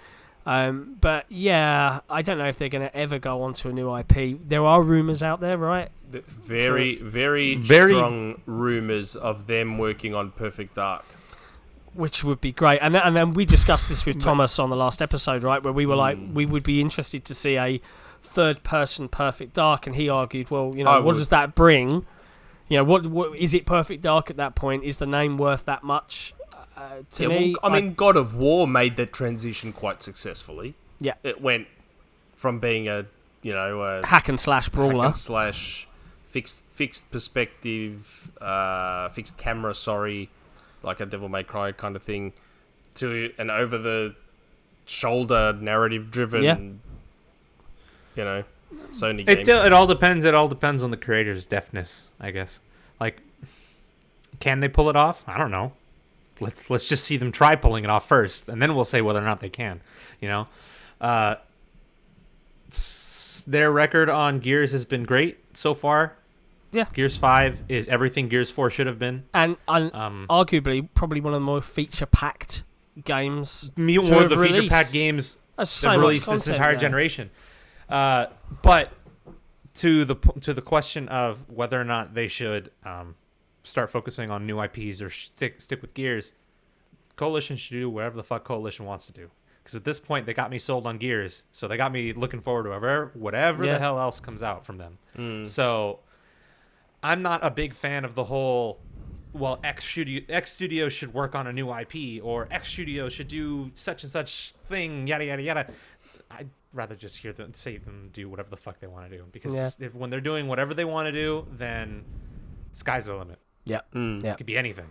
But yeah, I don't know if they're going to ever go on to a new IP. There are rumours out there, right? Very strong rumours of them working on Perfect Dark. Which would be great. And then we discussed this with Thomas on the last episode, right? Where we were like, we would be interested to see a third-person Perfect Dark, and he argued, well, what does that bring? What is it Perfect Dark at that point? Is the name worth that much? To me, God of War made that transition quite successfly. Yeah, it went from being a hack and slash brawler, hack and slash fixed perspective, fixed camera, like a Devil May Cry kind of thing, to an over the shoulder narrative driven. Sony game. It all depends. It all depends on the creator's deftness, I guess. Like, can they pull it off? I don't know. Let's just see them try pulling it off first, and then we'll say whether or not they can. Their record on Gears has been great so far. Yeah, Gears 5 is everything Gears 4 should have been, and arguably probably one of the more feature-packed games. One of the feature-packed games that released this entire generation. But to the question of whether or not they should start focusing on new IPs or stick with Gears, Coalition should do whatever the fuck Coalition wants to do. Because at this point, they got me sold on Gears, so they got me looking forward to whatever the hell else comes out from them. So I'm not a big fan of the whole, well, X Studio should work on a new IP, or X Studio should do such and such thing, yada, yada, yada. I'd rather just hear them say them do whatever the fuck they want to do. Because when they're doing whatever they want to do, then sky's the limit. Yeah. It could be anything,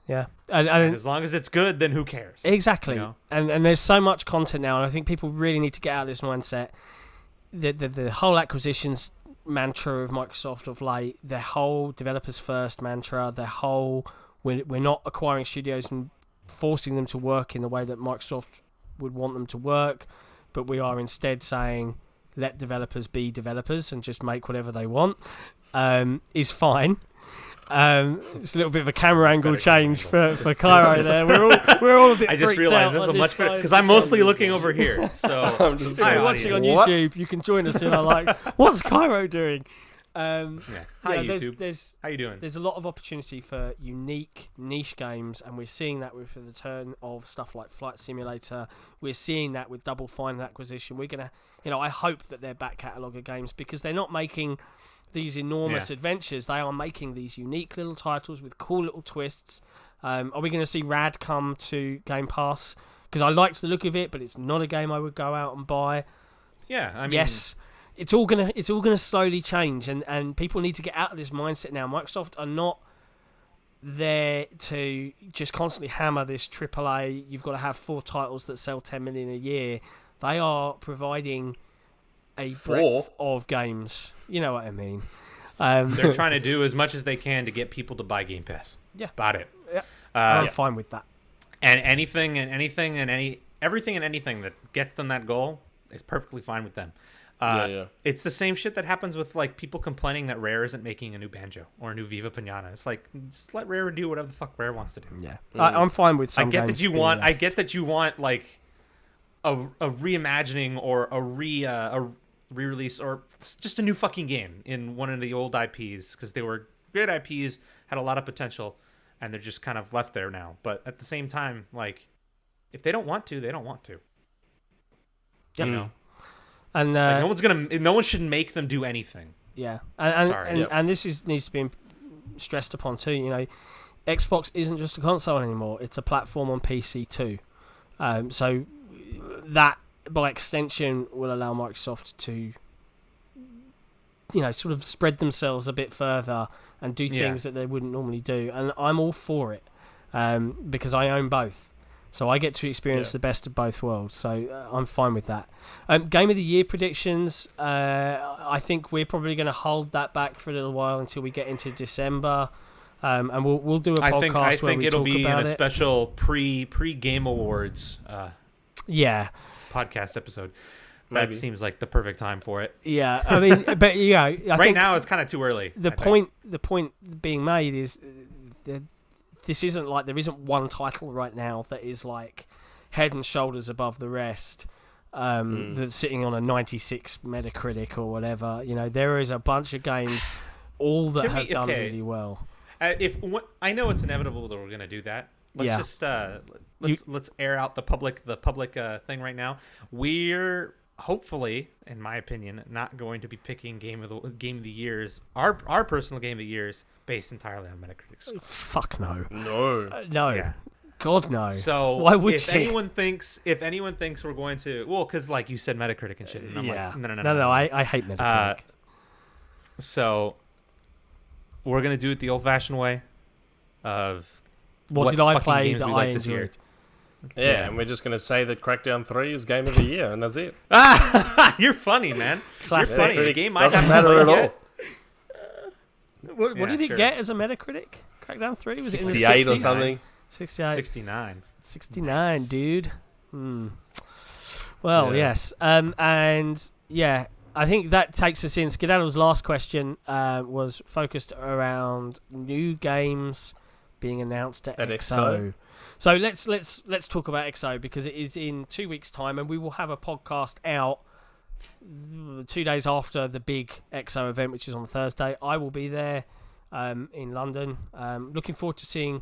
Yeah. And as long as it's good, then who cares? Exactly. And there's so much content now, and I think people really need to get out of this mindset. The whole acquisitions mantra of Microsoft of late, their whole developers first mantra, their whole we're not acquiring studios and forcing them to work in the way that Microsoft would want them to work, but we are instead saying let developers be developers and just make whatever they want, is fine. It's a little bit of a camera angle change for Cairo there. We're all a bit. I just realized this is much better because I'm mostly looking over here. So I'm just if you're watching on YouTube, you can join us in our like, what's Cairo doing? Hi YouTube. How you doing? There's a lot of opportunity for unique niche games, and we're seeing that with the return of stuff like Flight Simulator. We're seeing that with Double Fine acquisition. We're gonna, I hope that they're back catalogue of games because they're not making these enormous adventures. They are making these unique little titles with cool little twists. Are we going to see Rad come to Game Pass? Because I liked the look of it, but it's not a game I would go out and buy. Yeah, I mean, yes, it's all gonna slowly change, and people need to get out of this mindset now. Microsoft are not there to just constantly hammer this AAA. You've got to have 4 titles that sell 10 million a year. They are providing a breadth of games. You know what I mean? They're trying to do as much as they can to get people to buy Game Pass. Yeah, that's about it. Yeah, I'm fine with that. And everything and anything that gets them that goal is perfectly fine with them. It's the same shit that happens with like people complaining that Rare isn't making a new Banjo or a new Viva Pinata. It's like just let Rare do whatever the fuck Rare wants to do. Yeah, I'm fine with some. I get that you want like a reimagining or a re-release or just a new fucking game in one of the old IPs because they were great IPs, had a lot of potential, and they're just kind of left there now. But at the same time, like if they don't want to, they don't want to. Yep. You know. And like no one should make them do anything. Yeah, and this needs to be stressed upon too. Xbox isn't just a console anymore; it's a platform on PC too. So that, by extension, will allow Microsoft to, sort of spread themselves a bit further and do things that they wouldn't normally do. And I'm all for it because I own both. So I get to experience the best of both worlds. So I'm fine with that. Game of the Year predictions. I think we're probably going to hold that back for a little while until we get into December. And we'll do a podcast I think where we it'll talk be about in a special pre-Game Awards podcast episode. That seems like the perfect time for it. Yeah, I mean, but I right think now it's kind of too early. The point being made is this isn't like there isn't one title right now that is like head and shoulders above the rest. That's sitting on a 96 Metacritic or whatever. There is a bunch of games, all that have done really well. I know it's inevitable that we're going to do that. Let's just let's air out the public thing right now. We're hopefully, in my opinion, not going to be picking game of the years, our personal game of the years, based entirely on Metacritic score. Fuck no. No. Yeah. God no. So why would if anyone thinks we're going to, because like you said Metacritic and shit, and I'm like no. I hate Metacritic. So we're gonna do it the old-fashioned way of what did I play that I enjoyed. Yeah, and we're just going to say that Crackdown 3 is Game of the Year, and that's it. You're funny, man. Classic. You're funny. The game I doesn't haven't matter played at yet. all. What did it get as a Metacritic? Crackdown 3? Was 68 it in the 60s? or something? 68. 69. 69, dude. Well, yes. And, yeah, I think that takes us in. Skedaddle's last question was focused around new games being announced at XO. So let's talk about XO because it is in 2 weeks' time, and we will have a podcast out 2 days after the big XO event, which is on Thursday. I will be there in London. Looking forward to seeing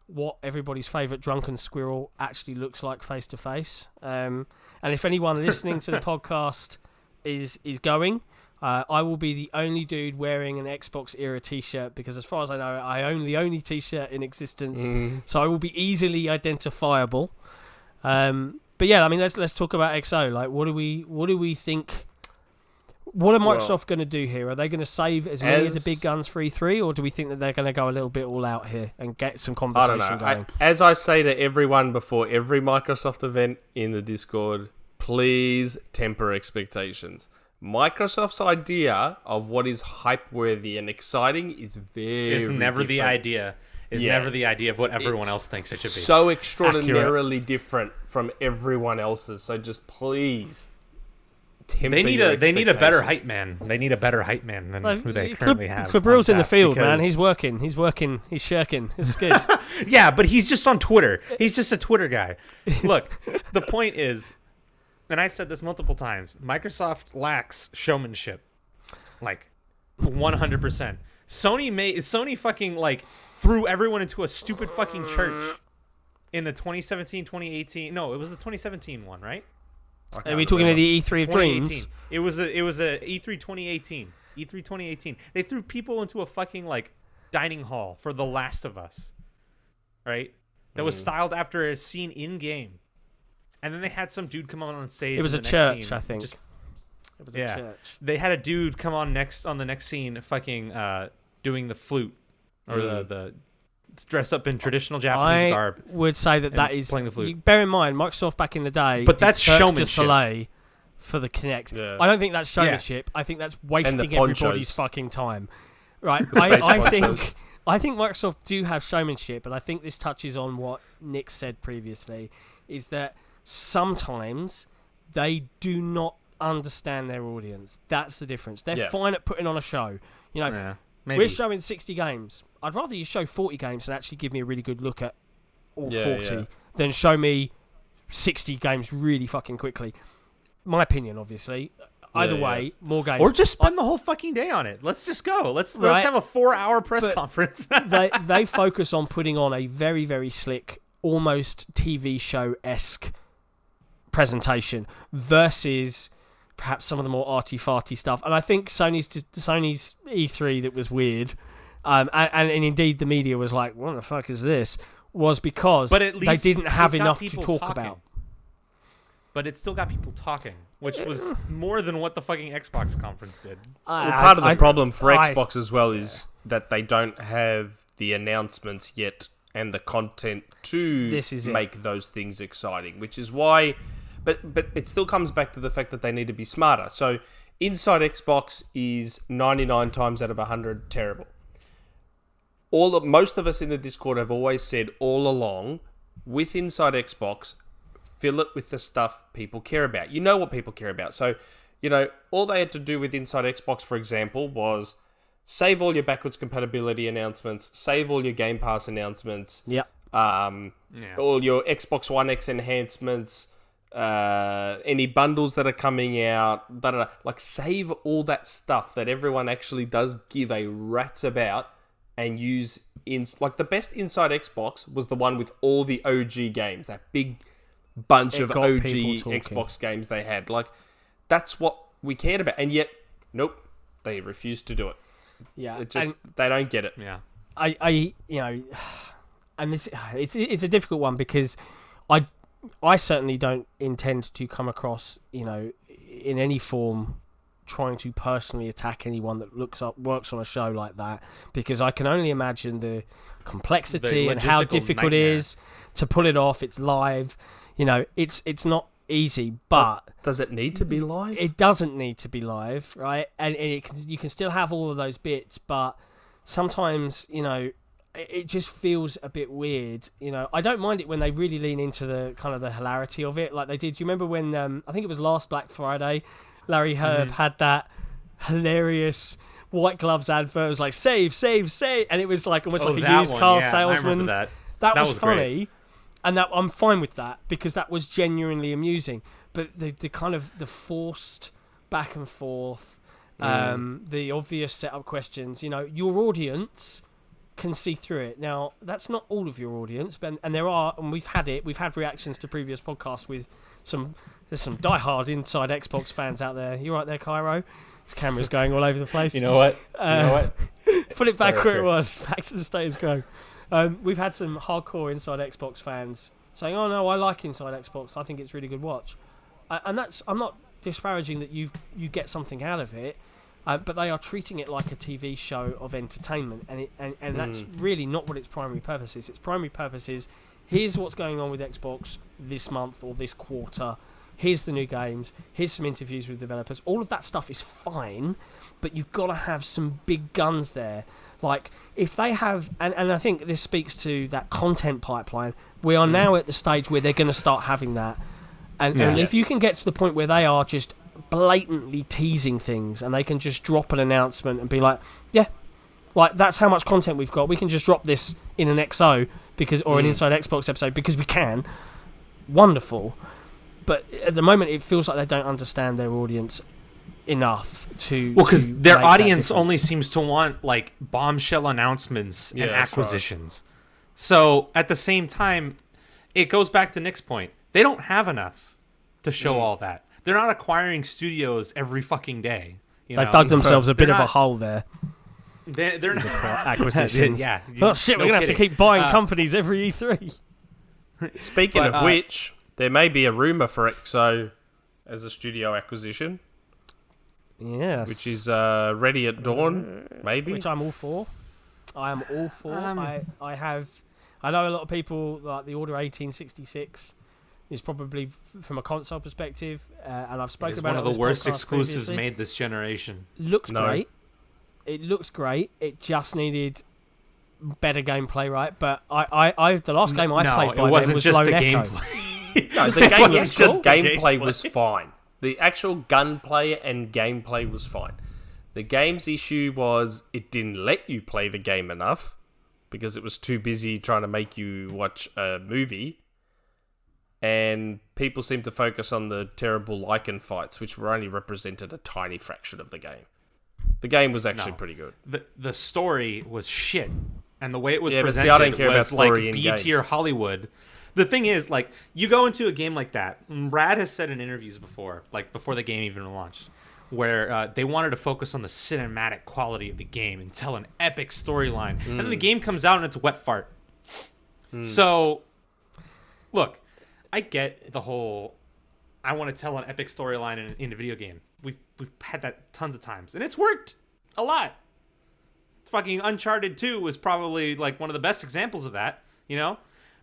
what everybody's favourite drunken squirrel actually looks like face to face. And if anyone listening to the podcast is going, I will be the only dude wearing an XboxEra t-shirt because as far as I know, I own the only t-shirt in existence. So I will be easily identifiable. But yeah, I mean, let's talk about XO. Like, what do we think? What are Microsoft going to do here? Are they going to save as many of the big guns for E3, or do we think that they're going to go a little bit all out here and get some conversation going? As I say to everyone before every Microsoft event in the Discord, please temper expectations. Microsoft's idea of what is hype-worthy and exciting is never the idea. Never the idea of what everyone else thinks it should be. So extraordinarily different from everyone else's. So just please temper They need your a better expectations. hype man. They need a better hype man than who they Club- currently have. Cabril's on in the tap field, man. because- He's working. He's shirking. It's good. Yeah, but he's just on Twitter. He's just a Twitter guy. Look, the point is, and I said this multiple times, Microsoft lacks showmanship. Like, 100%. Sony fucking, like, threw everyone into a stupid fucking church in the 2017, 2018. No, it was the 2017 one, right? Are we talking about the E3 of Dreams? It was a E3 2018. E3 2018. They threw people into a fucking, like, dining hall for The Last of Us. Right? That was styled after a scene in game. And then they had some dude come on stage. It was in a the next church, scene, I think. It was a church. They had a dude come on the next scene, fucking doing the flute or the dressed up in traditional Japanese garb. I would say that is playing the flute. Bear in mind, Microsoft back in the day, But did that's Cirque du showmanship. Soleil for the Kinect. Yeah. I don't think that's showmanship. I think that's wasting ponchos. everybody's fucking time. Right? space I ponchos. think Microsoft do have showmanship, and I think this touches on what Nick said previously, is that sometimes they do not understand their audience. That's the difference. They're fine at putting on a show. You know, we're showing 60 games. I'd rather you show 40 games and actually give me a really good look at all 40 than show me 60 games really fucking quickly. My opinion, obviously. Either way, more games. Or just spend the whole fucking day on it. Let's just go. Let's have a 4-hour press conference. they focus on putting on a very, very slick, almost TV show-esque presentation versus perhaps some of the more arty-farty stuff. And I think Sony's E3 that was weird, and indeed the media was like, what the fuck is this? Was because but at least they didn't have it got enough to people talk talking. about. But it still got people talking, which was more than what the fucking Xbox conference did. Well, part of the problem for Xbox as well is that they don't have the announcements yet and the content to make those things exciting, which is why... But it still comes back to the fact that they need to be smarter. So Inside Xbox is 99 times out of 100 terrible. Most of us in the Discord have always said all along, with Inside Xbox, fill it with the stuff people care about. You know what people care about. So, all they had to do with Inside Xbox, for example, was save all your backwards compatibility announcements, save all your Game Pass announcements, all your Xbox One X enhancements, any bundles that are coming out, like save all that stuff that everyone actually does give a rat's about and use like the best Inside Xbox was the one with all the OG games, that big bunch of OG Xbox games they had. Like that's what we cared about, and yet nope, they refused to do it. Yeah, they don't get it. Yeah, and this it's a difficult one because I certainly don't intend to come across, in any form trying to personally attack anyone that works on a show like that, because I can only imagine the complexity and how difficult it is to pull it off. It's live, it's not easy, but does it need to be live? It doesn't need to be live, right? And you can still have all of those bits, but sometimes, it just feels a bit weird. I don't mind it when they really lean into the kind of the hilarity of it, like they did. Do you remember when I think it was last Black Friday, Larry Herb had that hilarious White Gloves advert? It was like save, and it was like almost like a used car salesman. I remember that. That was funny, great. And that I'm fine with that because that was genuinely amusing. But the kind of the forced back and forth, the obvious setup questions. Your audience can see through it. Now, that's not all of your audience, and there are, and we've had reactions to previous podcasts with there's some diehard Inside Xbox fans out there. You right there, Cairo? His camera's going all over the place. You know what? Put it back where it was. Back to the status quo. We've had some hardcore Inside Xbox fans saying, "Oh no, I like Inside Xbox. I think it's a really good watch," and I'm not disparaging that you get something out of it. But they are treating it like a TV show of entertainment, and that's really not what its primary purpose is. Its primary purpose is, here's what's going on with Xbox this month or this quarter, here's the new games, here's some interviews with developers. All of that stuff is fine, but you've got to have some big guns there. Like, if they have, and I think this speaks to that content pipeline, we are now at the stage where they're going to start having that. And if you can get to the point where they are just blatantly teasing things, and they can just drop an announcement and be like, yeah, like that's how much content we've got. We can just drop this in an XO or an Inside Xbox episode because we can. Wonderful. But at the moment, it feels like they don't understand their audience enough to. Well, because their audience only seems to want like bombshell announcements and acquisitions. Right. So at the same time, it goes back to Nick's point. They don't have enough to show all that. They're not acquiring studios every fucking day. They've dug themselves a bit of a hole there. They're not acquisitions. Oh shit, we're gonna have to keep buying companies every E3. Speaking of which, there may be a rumor for XO as a studio acquisition. Yes. Which is ready at dawn, maybe. Which I'm all for. I am all for. I know a lot of people like the Order 1866 is probably from a console perspective, and I've spoken about it. It's one of the worst exclusives made this generation. Looks great. It looks great. It just needed better gameplay, right? But the last game I played by them was Lone Echo. The gameplay was fine. The actual gunplay and gameplay was fine. The game's issue was it didn't let you play the game enough because it was too busy trying to make you watch a movie. And people seem to focus on the terrible Lycan fights, which were only represented a tiny fraction of the game. The game was actually pretty good. The story was shit. And the way it was presented was like B-tier Hollywood. The thing is, like, you go into a game like that. Brad has said in interviews before, like before the game even launched, where they wanted to focus on the cinematic quality of the game and tell an epic storyline. And then the game comes out and it's a wet fart. So, look, I get the whole, I want to tell an epic storyline in a video game. We've had that tons of times. And it's worked a lot. Fucking Uncharted 2 was probably like one of the best examples of that, you know?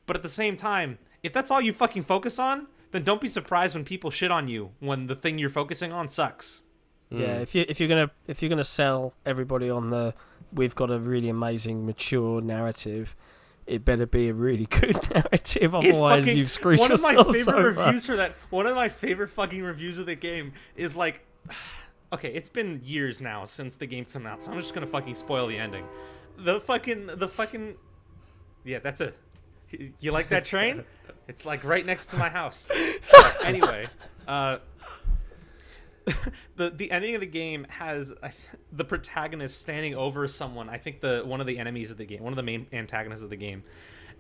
But at the same time, if that's all you fucking focus on, then don't be surprised when people shit on you when the thing you're focusing on sucks. Yeah, if you're gonna sell everybody on we've got a really amazing mature narrative, it better be a really good narrative. Otherwise, you've screwed yourself. One of my favorite reviews for that. One of my favorite fucking reviews of the game is like, okay, it's been years now since the game came out, so I'm just gonna fucking spoil the ending. The fucking, yeah, that's it. You like that train? It's like right next to my house. So, anyway, the ending of the game has the protagonist standing over someone. I think one of the enemies of the game, one of the main antagonists of the game,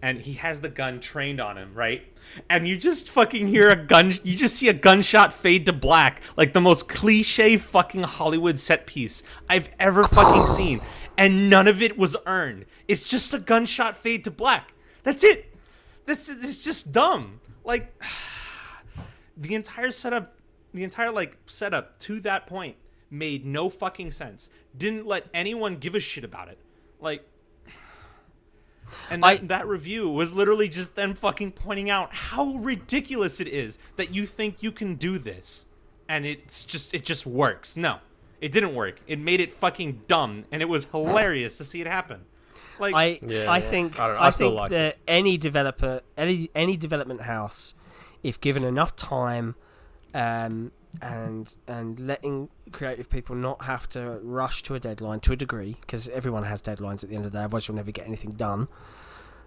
and he has the gun trained on him, right? And you just fucking hear you just see a gunshot fade to black, like the most cliche fucking Hollywood set piece I've ever fucking seen, and none of it was earned. It's just a gunshot fade to black. That's it. This is just dumb. Like the entire setup to that point made no fucking sense. Didn't let anyone give a shit about it. Like, and that review was literally just them fucking pointing out how ridiculous it is that you think you can do this, and it just works. No, it didn't work. It made it fucking dumb, and it was hilarious to see it happen. Like, I think that any developer, any development house, if given enough time, and letting creative people not have to rush to a deadline to a degree, because everyone has deadlines at the end of the day, otherwise you'll never get anything done,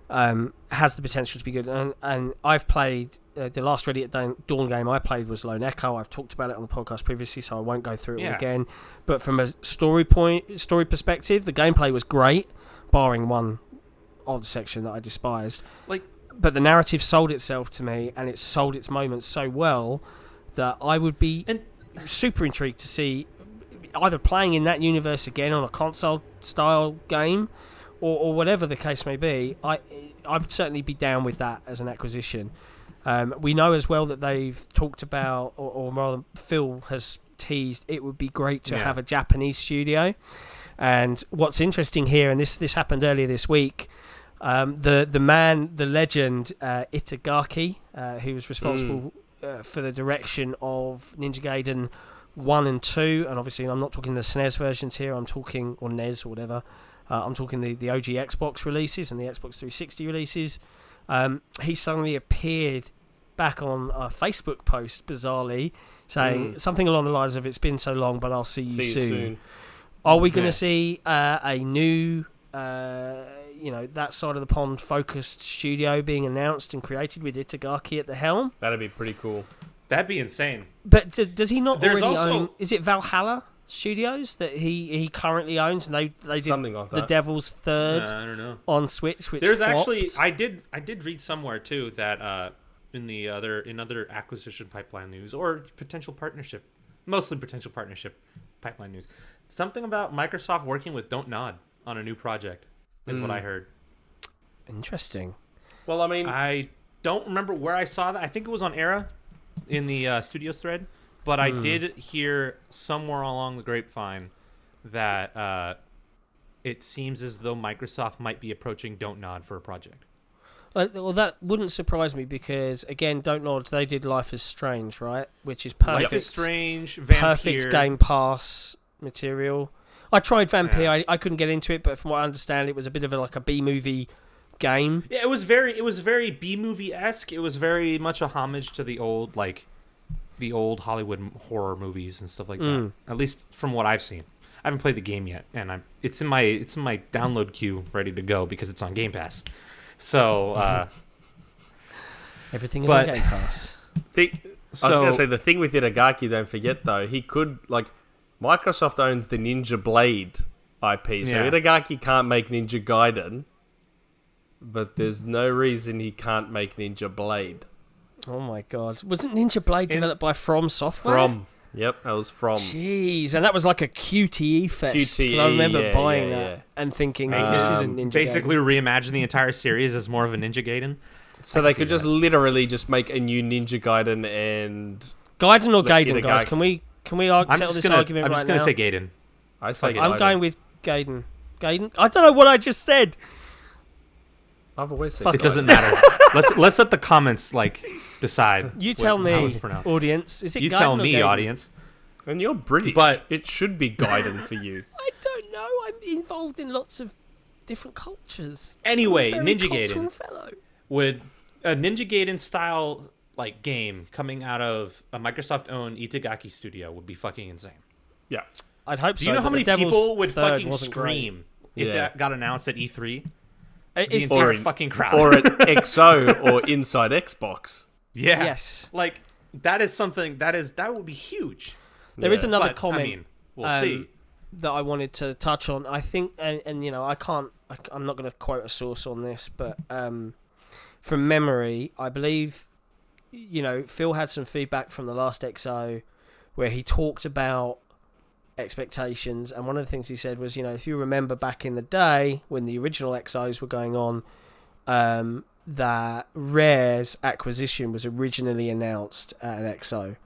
has the potential to be good. And I've played the last Ready at Dawn game I played was Lone Echo. I've talked about it on the podcast previously, so I won't go through it all again. But from a story perspective, the gameplay was great, barring one odd section that I despised. But the narrative sold itself to me, and it sold its moments so well that I would be super intrigued to see either playing in that universe again on a console-style game, or whatever the case may be. I would certainly be down with that as an acquisition. We know as well that they've talked about, or rather Phil has teased, it would be great to have a Japanese studio. And what's interesting here, and this happened earlier this week, the legend Itagaki, who was responsible for the direction of Ninja Gaiden 1 and 2, and obviously I'm not talking the SNES versions here, I'm talking, or NES or whatever, I'm talking the OG Xbox releases and the Xbox 360 releases. He suddenly appeared back on a Facebook post, bizarrely, saying something along the lines of "It's been so long, but I'll see you soon." Are we going to see a new, that side of the pond focused studio being announced and created with Itagaki at the helm? That'd be pretty cool. That'd be insane. But does he not already own? Is it Valhalla Studios that he currently owns, and they did something like that. The Devil's Third I don't know. on Switch, which there's flopped. actually I did read somewhere too that in other acquisition pipeline news or potential partnership, mostly potential partnership pipeline news, something about Microsoft working with Don't Nod on a new project is what I heard. Interesting. Well, I mean, I don't remember where I saw that. I think it was on Era in the studios thread. But I did hear somewhere along the grapevine that it seems as though Microsoft might be approaching Don't Nod for a project. Well, that wouldn't surprise me because, again, Don't Nod, they did Life is Strange, right? Which is perfect. Life is Strange, Vampire. Perfect Game Pass material. I tried Vampire. Yeah. I couldn't get into it, but from what I understand, it was a bit of a B-movie game. Yeah, it was very B-movie-esque. It was very much a homage to the old Hollywood horror movies and stuff like that. At least from what I've seen. I haven't played the game yet, and it's in my download queue ready to go because it's on Game Pass. So everything is on Game Pass. I was going to say the thing with Itagaki, don't forget though, he could Microsoft owns the Ninja Blade IP, so Itagaki can't make Ninja Gaiden, but there's no reason he can't make Ninja Blade. Oh my god. Wasn't Ninja Blade developed by From Software? Yep, that was From. Jeez, and that was like a QTE fest. QTE, I remember buying that and thinking, this isn't Ninja basically Gaiden. Reimagine the entire series as more of a Ninja Gaiden. So they could just literally just make a new Ninja Gaiden and... Gaiden or Gaiden, guys? Can we settle this argument right now? I'm just going to say Gaiden. I'm going with Gaiden. Gaiden? I don't know what I just said. I've always said it doesn't matter. Let's let the comments decide. You tell me, audience. Is it? You Gaiden tell me, audience. And you're British, but it should be Gaiden for you. I don't know. I'm involved in lots of different cultures. Anyway, Ninja Gaiden would a Ninja Gaiden style game coming out of a Microsoft-owned Itagaki studio would be fucking insane. Yeah, I'd hope so. Do you know how many people would fucking scream if that got announced at E3? The entire fucking crowd. Or at XO or Inside Xbox. Yeah. Yes. That is something that would be huge. There is another comment. We'll see. That I wanted to touch on. I think, and I'm not going to quote a source on this, but from memory, I believe, Phil had some feedback from the last XO where he talked about expectations, and one of the things he said was, if you remember back in the day when the original XOs were going on, that Rare's acquisition was originally announced at an XO,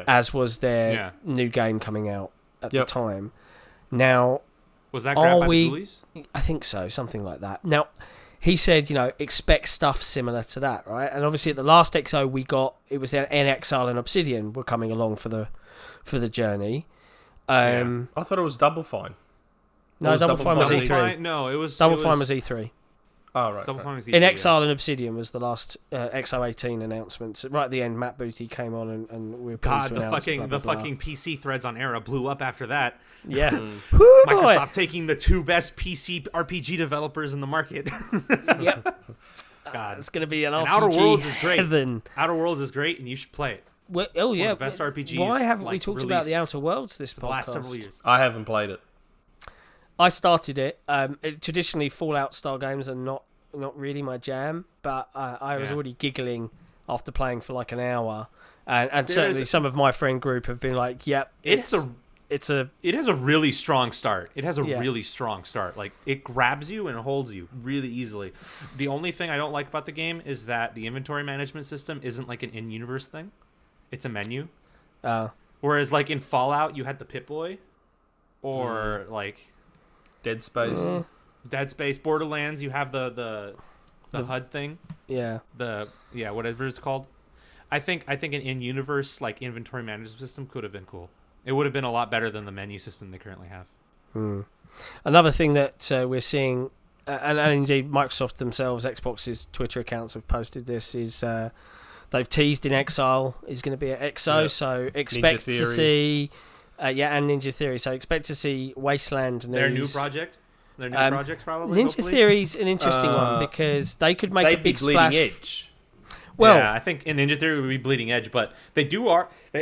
as was their new game coming out at the time. Now, was that grabbed by the Ghoulies? I think so, something like that. Now, he said, expect stuff similar to that, right? And obviously, at the last XO we got, it was InXile and Obsidian were coming along for the journey. I thought it was Double Fine. No, Double Fine was E3. No, it was Double Fine was E3. Oh, right. Double Fine was E3. InXile and Obsidian was the last XO18 announcement. Right at the end, Matt Booty came on and we were pleased to announce the fucking PC threads on Era blew up after that. Yeah. Microsoft taking the two best PC RPG developers in the market. Yep. God, it's going to be an RPG Outer Worlds is great. Heaven. Outer Worlds is great, and you should play it. Well, the best RPGs. Why haven't we talked about the Outer Worlds this podcast? The last several years. I haven't played it. I started it. Traditionally, Fallout style games are not really my jam, but I was already giggling after playing for an hour, and certainly some of my friend group have been like, "Yep, it has a really strong start. It has a really strong start. It grabs you and holds you really easily. The only thing I don't like about the game is that the inventory management system isn't like an in-universe thing. It's a menu. Whereas in Fallout you had the Pip-Boy, or Dead Space. Dead Space, Borderlands, you have the HUD thing. Yeah. Whatever it's called. I think an in-universe inventory management system could have been cool. It would have been a lot better than the menu system they currently have. Another thing that we're seeing, and indeed Microsoft themselves, Xbox's Twitter accounts have posted this, is They've teased InXile is going to be at EXO, so expect to see... and Ninja Theory. So expect to see Wasteland news. Their new project? Their new projects, probably? Ninja Theory's an interesting one because they could make a big splash. Edge. Well, yeah, I think in Ninja Theory would be bleeding edge, but they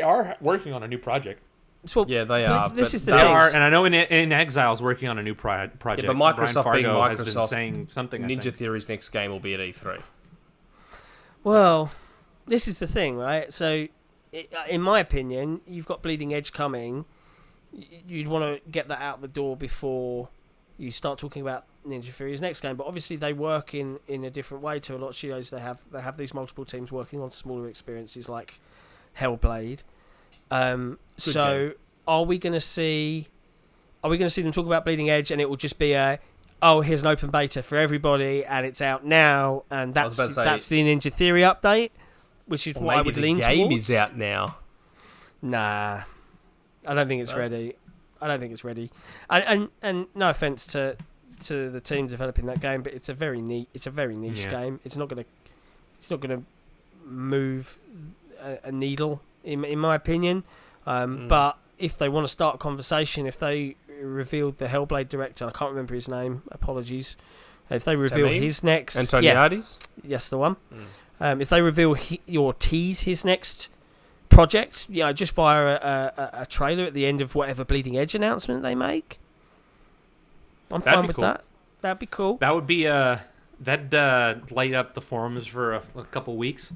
are working on a new project. Well, yeah, they are. This is the they thing. are, and I know InXile is working on a new project. Yeah, but Microsoft being Microsoft, has been saying something. Ninja Theory's next game will be at E3. Well, this is the thing, right? So, in my opinion, you've got Bleeding Edge coming. You'd want to get that out the door before you start talking about Ninja Theory's next game. But obviously, they work in a different way to a lot of studios. They have these multiple teams working on smaller experiences like Hellblade. So, are we going to see them talk about Bleeding Edge, and it will just be here's an open beta for everybody, and it's out now, and that's the Ninja Theory update, which is what I would lean towards. The game is out now. Nah, I don't think it's ready. And no offense to the team developing that game, but it's a very niche game. It's not gonna move a needle in my opinion. But if they want to start a conversation, if they revealed the Hellblade director, I can't remember his name, apologies. If they reveal his next... Antoniadis? Yes, the one. If they reveal or tease his next project, just via a trailer at the end of whatever Bleeding Edge announcement they make, I'm fine with that. That'd be cool. That would be... that'd light up the forums for a couple weeks.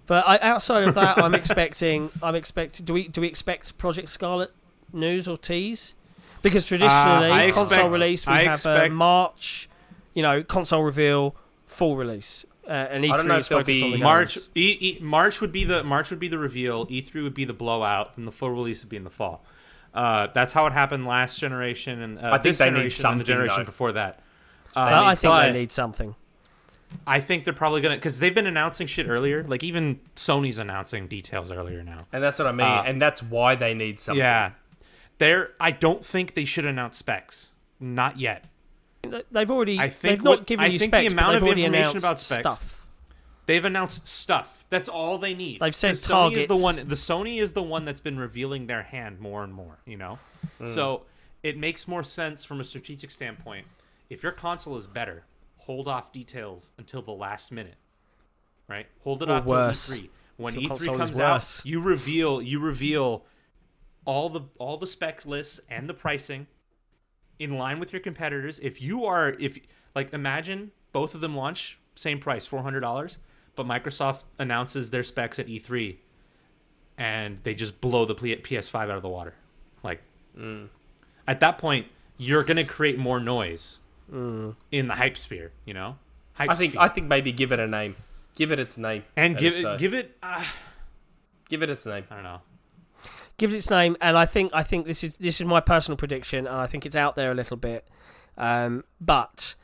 But outside of that, I'm expecting. Do we expect Project Scarlet news or tease? Because traditionally, console release we have March, console reveal, full release, and E3 is focused on the March. March would be the reveal. E3 would be the blowout, and the full release would be in the fall. That's how it happened last generation, and I think they need something. And the generation before that. I think they need something. I think they're probably going to... Because they've been announcing shit earlier. Like, even Sony's announcing details earlier now. And that's what I mean. And that's why they need something. Yeah. I don't think they should announce specs. Not yet. They've already... they've not given you specs, the amount but they've of already information announced about specs, stuff. They've announced stuff. That's all they need. They've said targets. The Sony is the one that's been revealing their hand more and more, So it makes more sense from a strategic standpoint. If your console is better... hold off details until the last minute, right? Hold it off till E3. When E3 comes out, you reveal all the specs lists and the pricing in line with your competitors. If imagine both of them launch same price, $400, but Microsoft announces their specs at E3, and they just blow the PS5 out of the water. At that point, you're gonna create more noise. In the hype sphere, I think maybe give it a name, give it its name, and give it its name. I don't know. Give it its name, and I think this is my personal prediction, and I think it's out there a little bit. But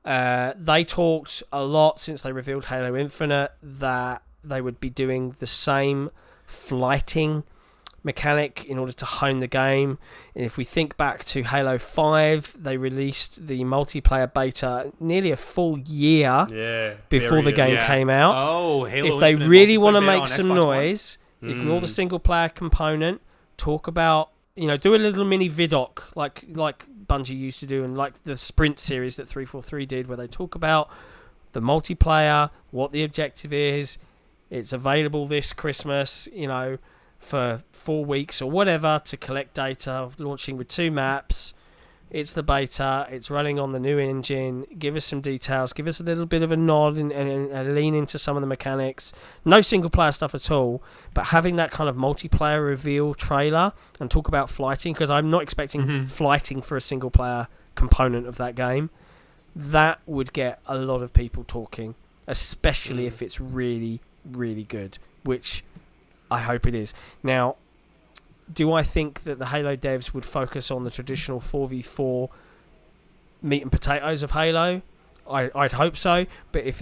they talked a lot since they revealed Halo Infinite that they would be doing the same flighting mechanic in order to hone the game. And if we think back to Halo 5, they released the multiplayer beta nearly a full year before the game came out. Halo if they Infinite really want to make some Xbox noise, ignore the single player component, talk about, do a little mini vidoc like Bungie used to do, and like the Sprint series that 343 did, where they talk about the multiplayer, what the objective is. It's available this Christmas, for 4 weeks or whatever to collect data, launching with 2 maps. It's the beta. It's running on the new engine. Give us some details. Give us a little bit of a nod and lean into some of the mechanics. No single player stuff at all, but having that kind of multiplayer reveal trailer and talk about flighting, because I'm not expecting flighting for a single player component of that game. That would get a lot of people talking, especially if it's really, really good, which I hope it is. Now, do I think that the Halo devs would focus on the traditional 4v4 meat and potatoes of Halo? I'd hope so. But if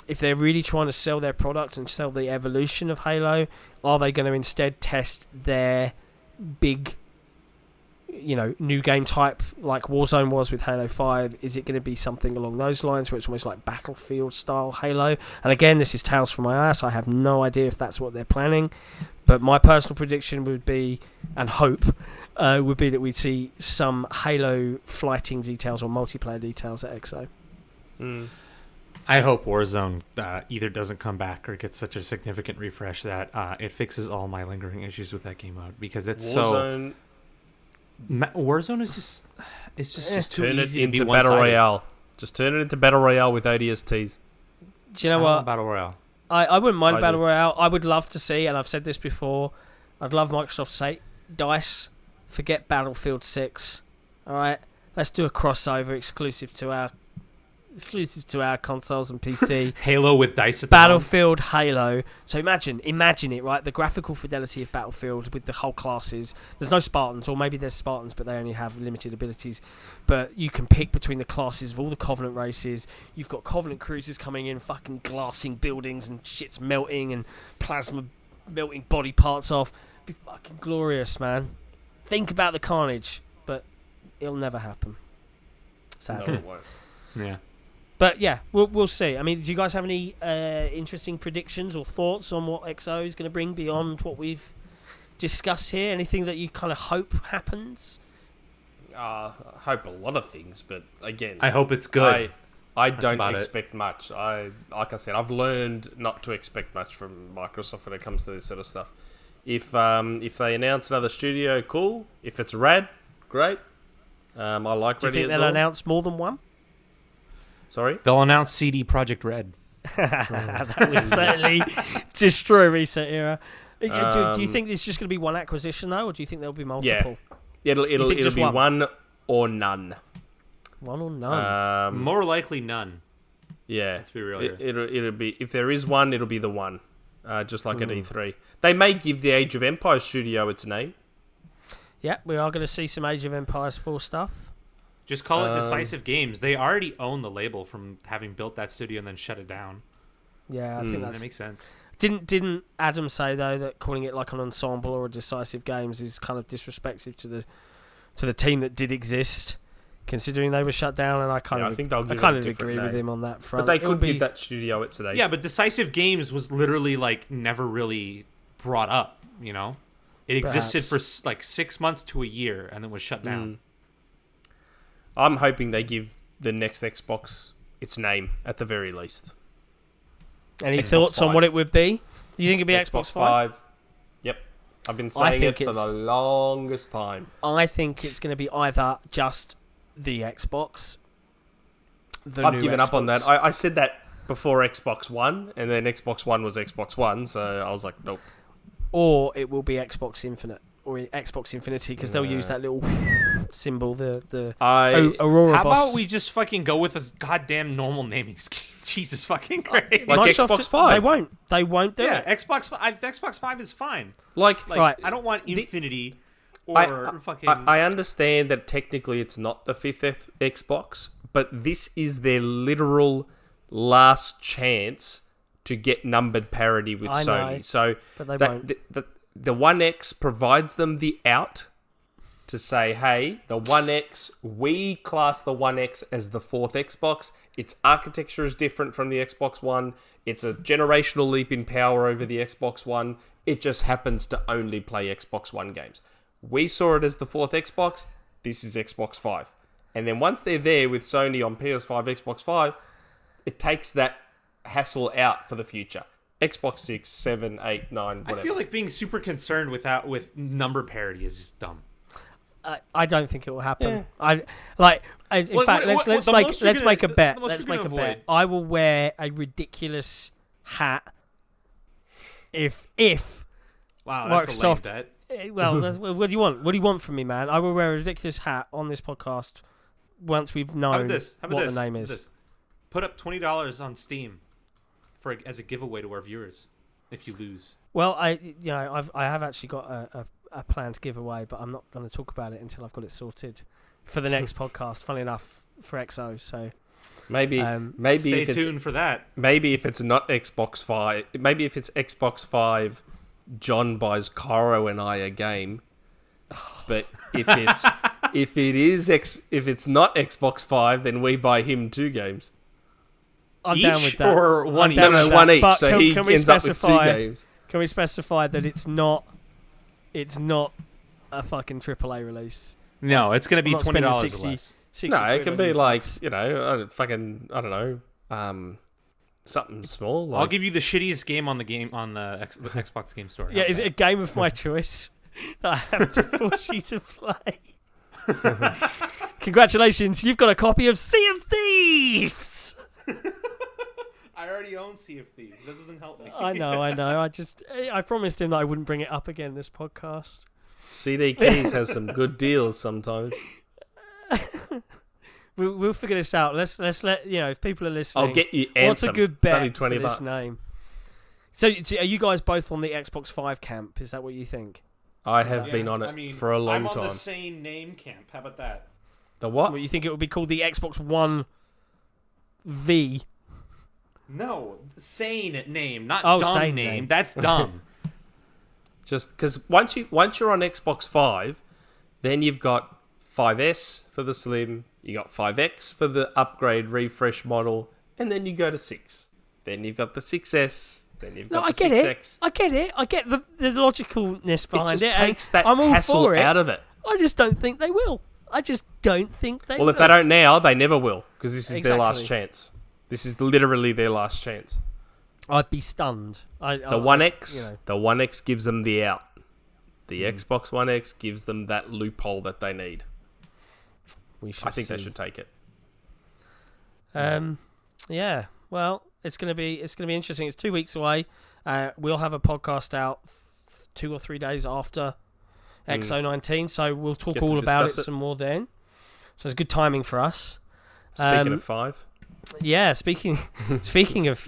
they're really trying to sell their product and sell the evolution of Halo, are they going to instead test their big, new game type like Warzone was with Halo 5? Is it going to be something along those lines where it's almost like Battlefield style Halo? And again, this is tales from my ass. I have no idea if that's what they're planning, but my personal prediction would be, and hope would be, that we'd see some Halo flighting details or multiplayer details at XO. I hope Warzone either doesn't come back or gets such a significant refresh that it fixes all my lingering issues with that game mode, because it's Warzone, Warzone is just too turn it easy to into be Battle one-sided. Royale. Just turn it into Battle Royale with ODSTs. Do you know I what? want Battle Royale. I wouldn't mind I Battle do. Royale. I would love to see, and I've said this before, I'd love Microsoft to say, DICE, forget Battlefield 6. All right, let's do a crossover exclusive to our consoles and PC. Halo with dice at the Battlefield Halo. So imagine it, right? The graphical fidelity of Battlefield with the whole classes. There's no Spartans, or maybe there's Spartans, but they only have limited abilities. But you can pick between the classes of all the Covenant races. You've got Covenant cruisers coming in, fucking glassing buildings and shit's melting and plasma melting body parts off. Be fucking glorious, man. Think about the carnage, but it'll never happen. Sadly. No, it won't. Yeah. But yeah, we'll see. I mean, do you guys have any interesting predictions or thoughts on what XO is going to bring beyond what we've discussed here? Anything that you kind of hope happens? I hope a lot of things, but again, I hope it's good. I That's don't about it. expect much. Like I said, I've learned not to expect much from Microsoft when it comes to this sort of stuff. If they announce another studio, cool. If it's rad, great. I like. Do you Ready think at they'll Dawn. announce more than one? Sorry? They'll announce CD Projekt Red. That would certainly destroy Reset Era. Do you think it's just going to be one acquisition though, or do you think there'll be multiple? It'll think just be one? one or none. One or none? More likely none. Yeah. Let's be real here. It'll be, if there is one, it'll be the one. Just like at E3. They may give the Age of Empires studio its name. Yeah, we are going to see some Age of Empires 4 stuff. Just call it Decisive Games. They already own the label from having built that studio and then shut it down. Yeah, I think That makes sense. Didn't Adam say though that calling it like an ensemble or a Decisive Games is kind of disrespectful to the team that did exist, considering they were shut down? And I think they'll give kind it of a different agree with name. him on that front. But they could give that studio its name. Yeah, but Decisive Games was literally like never really brought up, you know? It existed for like 6 months to a year and then was shut down. I'm hoping they give the next Xbox its name at the very least. Any Xbox thoughts on 5. what it would be? You think it'd be Xbox 5? Yep. I've been saying it think for the longest time. I think it's going to be either just the Xbox. I've given up on that. I said that before Xbox One, and then Xbox One was Xbox One, so I was like, nope. Or it will be Xbox Infinite or Xbox Infinity, because they'll use that little symbol, the Aurora How boss. about we just fucking go with a goddamn normal naming scheme? Jesus fucking Christ. Like Microsoft, Xbox 5. They won't do it. Xbox 5 is fine. Like Right. I don't want Infinity or fucking... I understand that technically it's not the fifth Xbox, but this is their literal last chance to get numbered parity with I Sony. know, So but they won't. The One X provides them the out to say, hey, the One X, we class the One X as the fourth Xbox. Its architecture is different from the Xbox One. It's a generational leap in power over the Xbox One. It just happens to only play Xbox One games. We saw it as the fourth Xbox. This is Xbox 5. And then once they're there with Sony on PS5, Xbox 5, it takes that hassle out for the future. Xbox 6, 7, 8, 9, whatever. I feel like being super concerned with number parity is just dumb. I don't think it will happen. Yeah. In fact, let's make a bet. Let's make a avoid. bet. I will wear a ridiculous hat if Wow, that's a lame Microsoft. bet. Well, what do you want? What do you want from me, man? I will wear a ridiculous hat on this podcast once we've known what the name is. Put up $20 on Steam as a giveaway to our viewers if you lose. Well, I have actually got a planned giveaway, but I'm not going to talk about it until I've got it sorted for the next podcast. Funnily enough, for XO, so maybe stay if tuned for that. Maybe if it's not Xbox 5, maybe if it's Xbox 5, John buys Cairo and I a game. But if it's if it's not Xbox 5, then we buy him 2 games. I'm Each down with that. or one I'm down each? with No, one that. each. But So he can we ends up with 2 games. Can we specify that it's not a fucking AAA release? No, it's going to be I'm not spending $20 60 or less. 60 No, it quid can on be you like, folks. you know, I don't know, something small. Like, I'll give you the shittiest game on the Xbox Game Store. Yeah, is it a game of my choice that I have to force you to play? Congratulations, you've got a copy of Sea of Thieves! I already own Sea of Thieves. That doesn't help me. I know. I promised him that I wouldn't bring it up again this podcast. CD Keys has some good deals sometimes. We'll figure this out. Let's let if people are listening. I'll get you Anthem. What's a good It's bet only for $20. this name? So are you guys both on the Xbox 5 camp? Is that what you think? I have been on it for a long time. I'm on the same name camp. How about that? The what? Well, you think it would be called the Xbox One V? No, sane name, not sane dumb name. name. That's dumb. Just because once you're on Xbox 5, then you've got 5S for the Slim, you got 5X for the upgrade refresh model, and then you go to 6. Then you've got the 6S. Then you've got the 6X. I get it. I get the logicalness behind it. It just takes that I'm all hassle for it. out of it. I just don't think they will. Well, if they don't now, they never will, because this is their last Exactly. chance. This is literally their last chance. I'd be stunned. The One X, the One X gives them the out. The Xbox One X gives them that loophole that they need. I think they should take it. Yeah. Well, it's gonna be interesting. It's 2 weeks away. We'll have a podcast out 2 or 3 days after XO19, so we'll talk Get to all about it discuss it. some more then. So it's good timing for us. Speaking of 5. Yeah, speaking of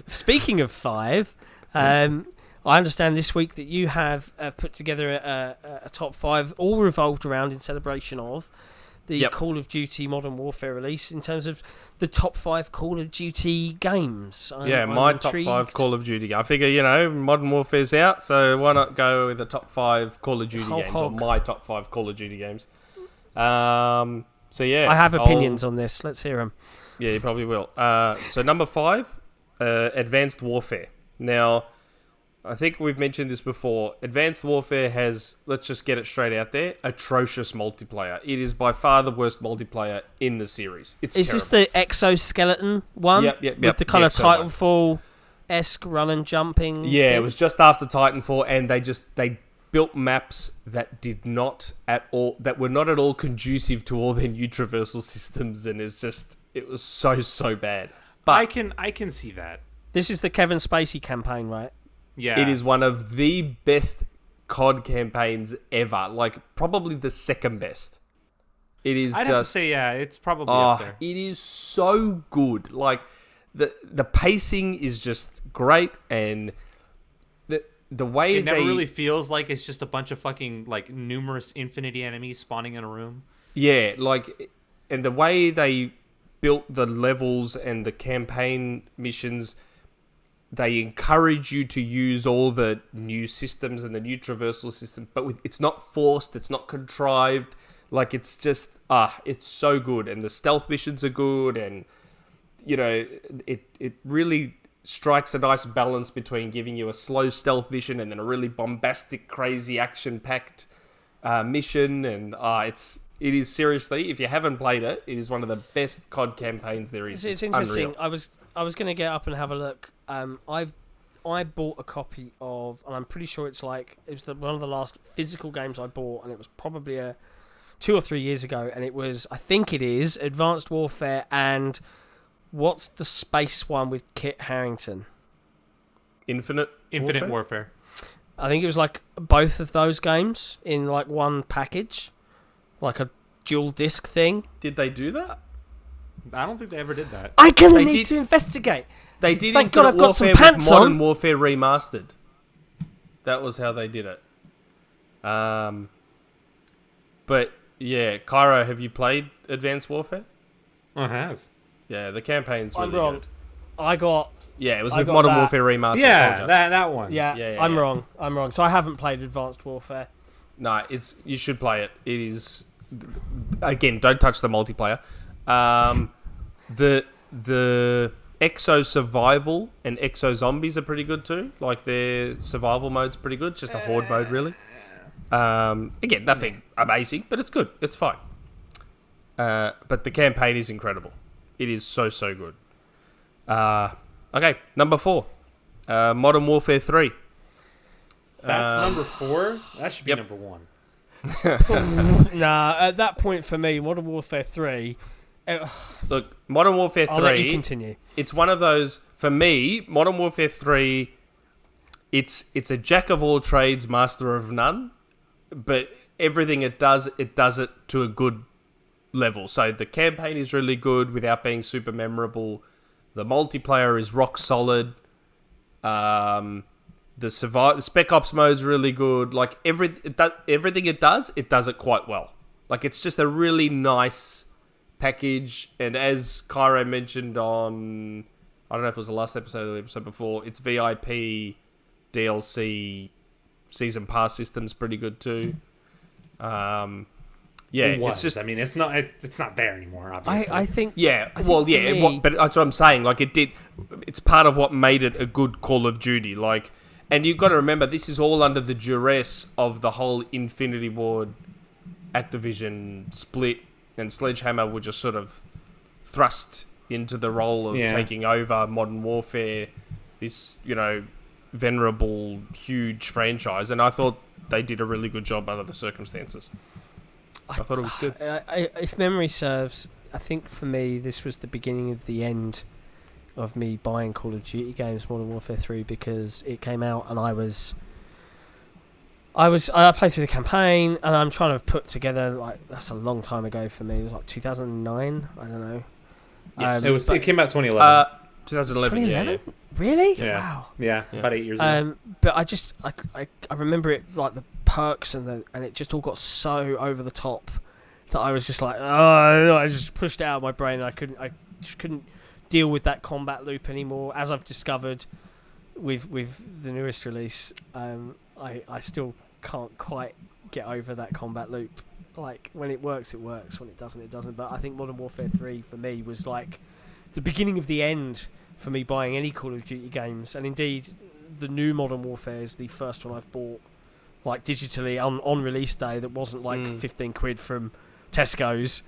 5, I understand this week that you have put together a top 5, all revolved around in celebration of the Call of Duty Modern Warfare release, in terms of the top 5 Call of Duty games. My top 5 Call of Duty. I figure, Modern Warfare's out, so why not go with the top 5 Call of Duty games, or my top 5 Call of Duty games. So yeah, I have opinions on this. Let's hear them. Yeah, you probably will. So number 5, Advanced Warfare. Now, I think we've mentioned this before. Advanced Warfare has, let's just get it straight out there, atrocious multiplayer. It is by far the worst multiplayer in the series. It's terrible. This the exoskeleton one? Yep. With the kind of Exo one. Titanfall-esque run and jumping? Yeah, thing? it was just after Titanfall, and they built maps that were not at all conducive to all their new traversal systems, and it was so bad. But I can see that. This is the Kevin Spacey campaign, right? Yeah. it is one of the best COD campaigns ever, like probably the second best. It is I'd have to say, it's probably up there. It is so good. Like the pacing is just great, and the way It never really feels like it's just a bunch of fucking numerous infinity enemies spawning in a room. Yeah, and the way they built the levels and the campaign missions, they encourage you to use all the new systems and the new traversal systems, but it's not forced, it's not contrived. It's just it's so good, and the stealth missions are good, and it really strikes a nice balance between giving you a slow stealth mission and then a really bombastic, crazy, action-packed mission. And it is seriously, if you haven't played it, it is one of the best COD campaigns there is. It's interesting. Unreal. I was going to get up and have a look. I bought a copy of, and I'm pretty sure it was one of the last physical games I bought, and it was probably 2 or 3 years ago, and I think it is Advanced Warfare, and what's the space one with Kit Harington? Infinite Warfare. I think it was both of those games in one package, like a dual disc thing. Did they do that? I don't think they ever did that. I need to investigate. They did. Thank God I've got some Warfare pants with Modern on. Warfare Remastered. That was how they did it. But yeah, Cairo, have you played Advanced Warfare? I have. Yeah, the campaign's really I'm wrong. good. Yeah, it was I with got Modern that. Warfare Remastered. Yeah, that one. Yeah, I'm wrong. I'm wrong. So I haven't played Advanced Warfare. No, you should play it. It is again, don't touch the multiplayer. The Exo Survival and Exo Zombies are pretty good too. Like their survival mode's pretty good. It's just a horde mode, really. Again, nothing amazing, but it's good. It's fine. But the campaign is incredible. It is so good. Okay, number 4. Modern Warfare 3. That's number 4? That should be number 1. Nah, at that point for me, Modern Warfare 3... Look, Modern Warfare 3... I'll let you continue. It's one of those... For me, Modern Warfare 3... It's a jack of all trades, master of none. But everything it does it to a good level. So the campaign is really good without being super memorable. The multiplayer is rock solid. The Spec Ops mode's really good. Like everything it does it quite well. Like it's just a really nice package. And as Cairo mentioned on, I don't know if it was the last episode or the episode before, it's VIP DLC season pass system's pretty good too. It's just. I mean, it's not there anymore. Obviously, I think. Yeah, but that's what I'm saying. Like it's part of what made it a good Call of Duty. Like, and you've got to remember, this is all under the duress of the whole Infinity Ward, Activision split, and Sledgehammer were just sort of thrust into the role of taking over Modern Warfare. This, venerable, huge franchise, and I thought they did a really good job under the circumstances. I thought it was good. If memory serves, I think for me this was the beginning of the end of me buying Call of Duty games, Modern Warfare 3, because it came out and I played through the campaign, and I'm trying to put together, like, that's a long time ago for me. It was like 2009. I don't know. Yes, it came out 2011. 2011. 2011? Yeah. Really? Yeah. Wow. Yeah, about 8 years ago. But I remember it, like the perks and it just all got so over the top that I was just like, I just pushed it out of my brain. I just couldn't deal with that combat loop anymore. As I've discovered with the newest release, I still can't quite get over that combat loop. Like, when it works, it works. When it doesn't, it doesn't. But I think Modern Warfare 3 for me was like the beginning of the end for me buying any Call of Duty games. And indeed, the new Modern Warfare is the first one I've bought, like, digitally on release day, that wasn't like 15 quid from Tesco's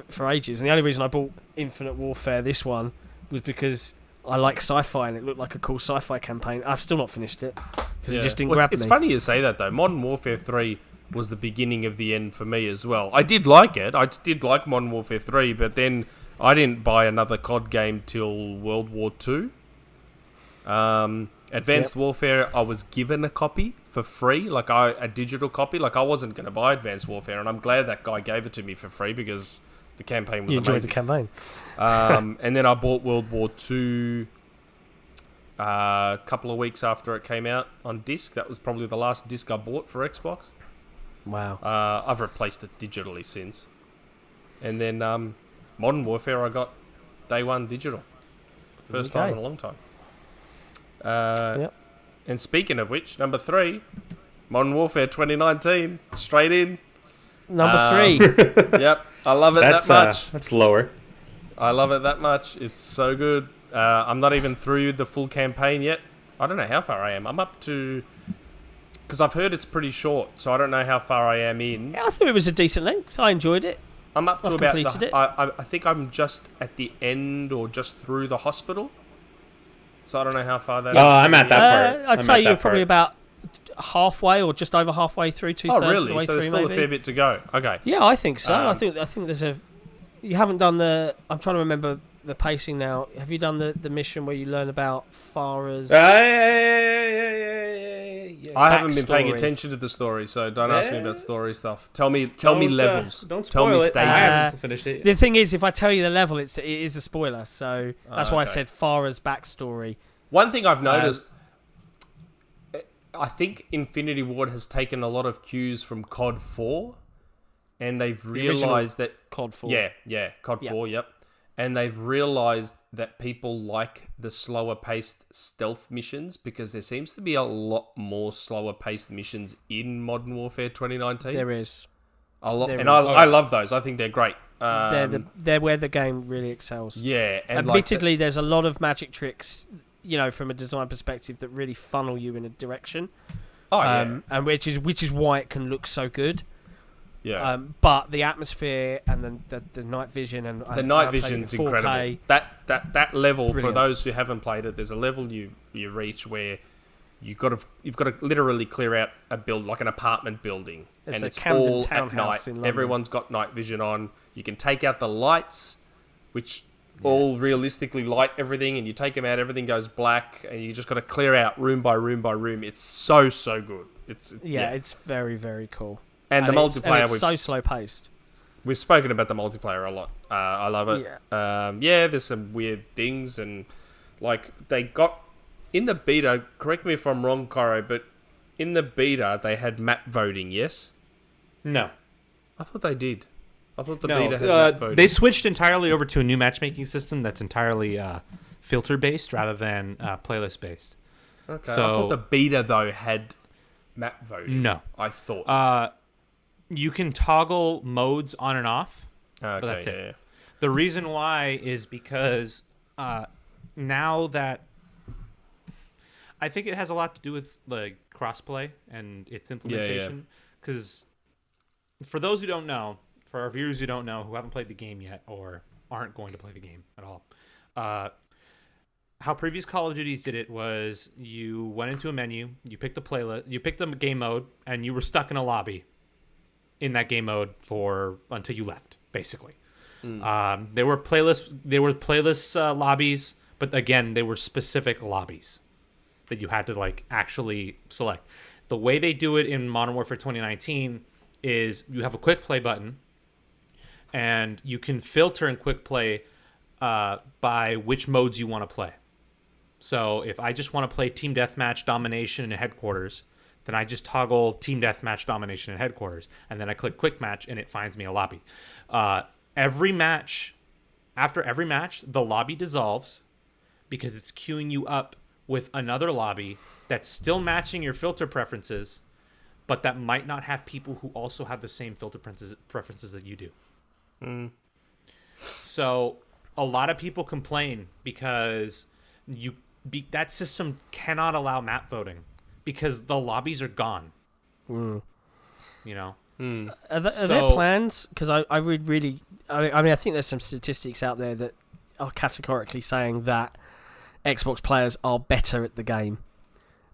for ages. And the only reason I bought Infinite Warfare, this one, was because I like sci-fi and it looked like a cool sci-fi campaign. I've still not finished it because it just didn't grab me. It's funny you say that, though. Modern Warfare 3 was the beginning of the end for me as well. I did like it. I did like Modern Warfare 3, but then I didn't buy another COD game till World War II. Advanced Warfare, I was given a copy for free, a digital copy. Like, I wasn't going to buy Advanced Warfare, and I'm glad that guy gave it to me for free because the campaign was amazing. You enjoyed the campaign. And then I bought World War II a couple of weeks after it came out on disc. That was probably the last disc I bought for Xbox. Wow. I've replaced it digitally since. And then Modern Warfare I got day one digital. First time in a long time. And speaking of which, number 3, Modern Warfare 2019, straight in. Number 3. Yep, I love it that much. That's lower. I love it that much. It's so good. I'm not even through the full campaign yet. I don't know how far I am. I'm up to... Because I've heard it's pretty short, so I don't know how far I am in. Yeah, I thought it was a decent length. I enjoyed it. I'm up to I've about... completed it. I think I'm just at the end or just through the hospital. So I don't know how far that is. Oh, I'm at that part. I'd say you're probably about halfway or just over halfway through, 2/3 of the way so through, there's still maybe. a fair bit to go. Okay. Yeah, I think so. I think there's a... You haven't done the... I'm trying to remember the pacing now. Have you done the mission where you learn about Farah's... I haven't been paying attention to the story, so don't ask me about story stuff. Tell me levels. Don't tell spoil me it. stages. I haven't finished it. The thing is, if I tell you the level, it is a spoiler. So that's why I said Farah's backstory. One thing I've noticed, I think Infinity Ward has taken a lot of cues from COD 4, and they've realised that... COD 4. Yeah, COD 4, yep. And they've realised that people like the slower-paced stealth missions because there seems to be a lot more slower-paced missions in Modern Warfare 2019. There is. I love those. I think they're great. They're where the game really excels. Yeah, and admittedly, there's a lot of magic tricks, from a design perspective, that really funnel you in a direction. Oh yeah, and which is why it can look so good. Yeah. But the atmosphere and the night vision and the night vision's incredible. That level, Brilliant. for those who haven't played it, there's a level you reach where you've got to literally clear out a build, like an apartment building, it's and a it's Camden all at townhouse night. in London. Everyone's got night vision on. You can take out the lights, which all realistically light everything, and you take them out, everything goes black, and you just got to clear out room by room by room. It's so good. It's very, very cool. And the multiplayer, it's so slow paced. We've spoken about the multiplayer a lot. I love it. There's some weird things, and like they got in the beta. Correct me if I'm wrong, Cairo, but in the beta they had map voting. Yes? No, I thought they did. I thought the beta had map voting. They switched entirely over to a new matchmaking system that's entirely filter based rather than playlist based. Okay. So, I thought the beta though had map voting. No, I thought. You can toggle modes on and off, okay, but that's it. Yeah. The reason why is because now that I think it has a lot to do with like crossplay and its implementation. Because for those who don't know, for our viewers who don't know, who haven't played the game yet or aren't going to play the game at all, how previous Call of Duties did it was you went into a menu, you picked a playlist, you picked a game mode, and you were stuck in a lobby in that game mode until you left, basically. There were playlist lobbies, but again, they were specific lobbies that you had to like actually select. The way they do it in Modern Warfare 2019 is you have a quick play button, and you can filter in quick play by which modes you want to play. So if I just want to play Team Deathmatch, Domination, and Headquarters, then I just toggle Team Deathmatch, Domination, and Headquarters, and then I click Quick Match, and it finds me a lobby. After every match, the lobby dissolves because it's queuing you up with another lobby that's still matching your filter preferences, but that might not have people who also have the same filter preferences that you do. So a lot of people complain because that system cannot allow map voting because the lobbies are gone. You know? Are there plans? Because I would really... I think there's some statistics out there that are categorically saying that Xbox players are better at the game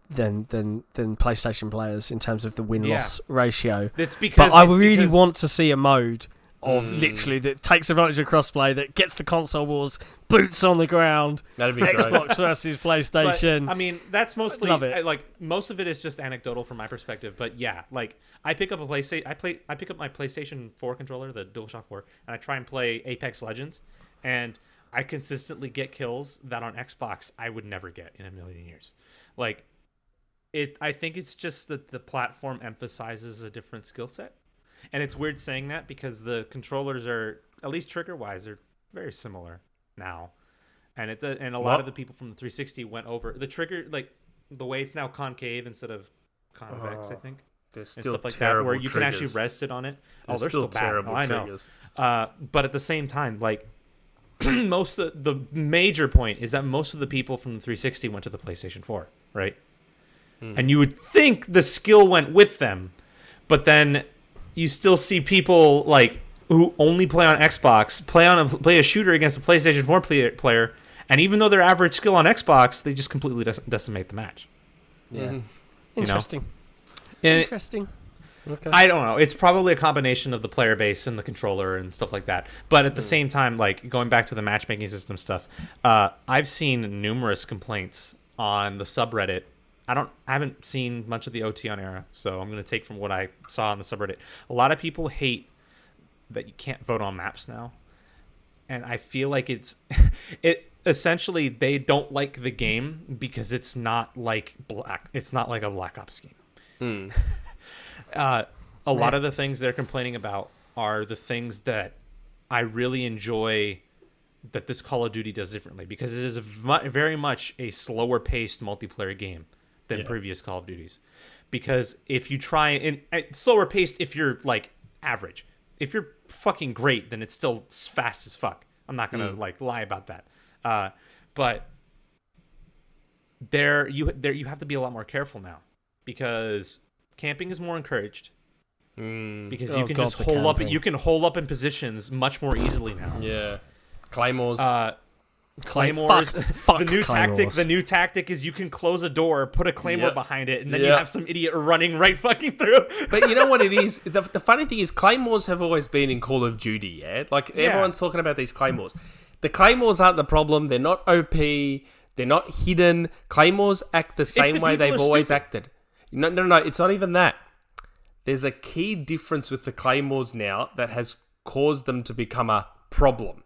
than PlayStation players in terms of the win-loss ratio. It's because... But I really want to see a mode of literally that takes advantage of crossplay, that gets the console wars boots on the ground. That'd be Xbox great. versus PlayStation. But, I mean, that's mostly Love it. like most of it is just anecdotal from my perspective. But yeah, like I pick up a PlayStation, I pick up my PlayStation 4 controller, the DualShock 4, and I try and play Apex Legends, and I consistently get kills that on Xbox I would never get in a million years. Like I think it's just that the platform emphasizes a different skill set. And it's weird saying that because the controllers are, at least trigger-wise, are very similar now. And a lot of the people from the 360 went over the trigger, like the way it's now concave instead of convex, I think. They're still and stuff like terrible that, where you triggers. can actually rest it on it. They're still bad. terrible I know. triggers. But at the same time, like the major point is that most of the people from the 360 went to the PlayStation 4, right? And you would think the skill went with them, but then you still see people like who only play on Xbox play a shooter against a PlayStation 4 player, and even though they're average skill on Xbox, they just completely decimate the match. Yeah, interesting. Interesting. Okay. I don't know. It's probably a combination of the player base and the controller and stuff like that. But at the same time, like going back to the matchmaking system stuff, I've seen numerous complaints on the subreddit. I haven't seen much of the OT on Era, so I'm going to take from what I saw on the subreddit. A lot of people hate that you can't vote on maps now. And I feel like it essentially they don't like the game because it's not like a Black Ops game. A lot of the things they're complaining about are the things that I really enjoy that this Call of Duty does differently, because it is very much a slower paced multiplayer game than previous Call of Duties. Because if you try and slower paced, if you're like average. If you're fucking great, then it's still fast as fuck. I'm not gonna lie about that. But you have to be a lot more careful now, because camping is more encouraged. Because you can just hole up. You can hole up in positions much more easily now. Yeah, claymores. Claymores. Fuck The new tactic is you can close a door, put a claymore behind it, and then you have some idiot running right fucking through. But you know what it is? The funny thing is, claymores have always been in Call of Duty. Yeah, like everyone's talking about these claymores. The claymores aren't the problem. They're not OP. They're not hidden. Claymores act the same way they've always acted. No. It's not even that. There's a key difference with the claymores now that has caused them to become a problem.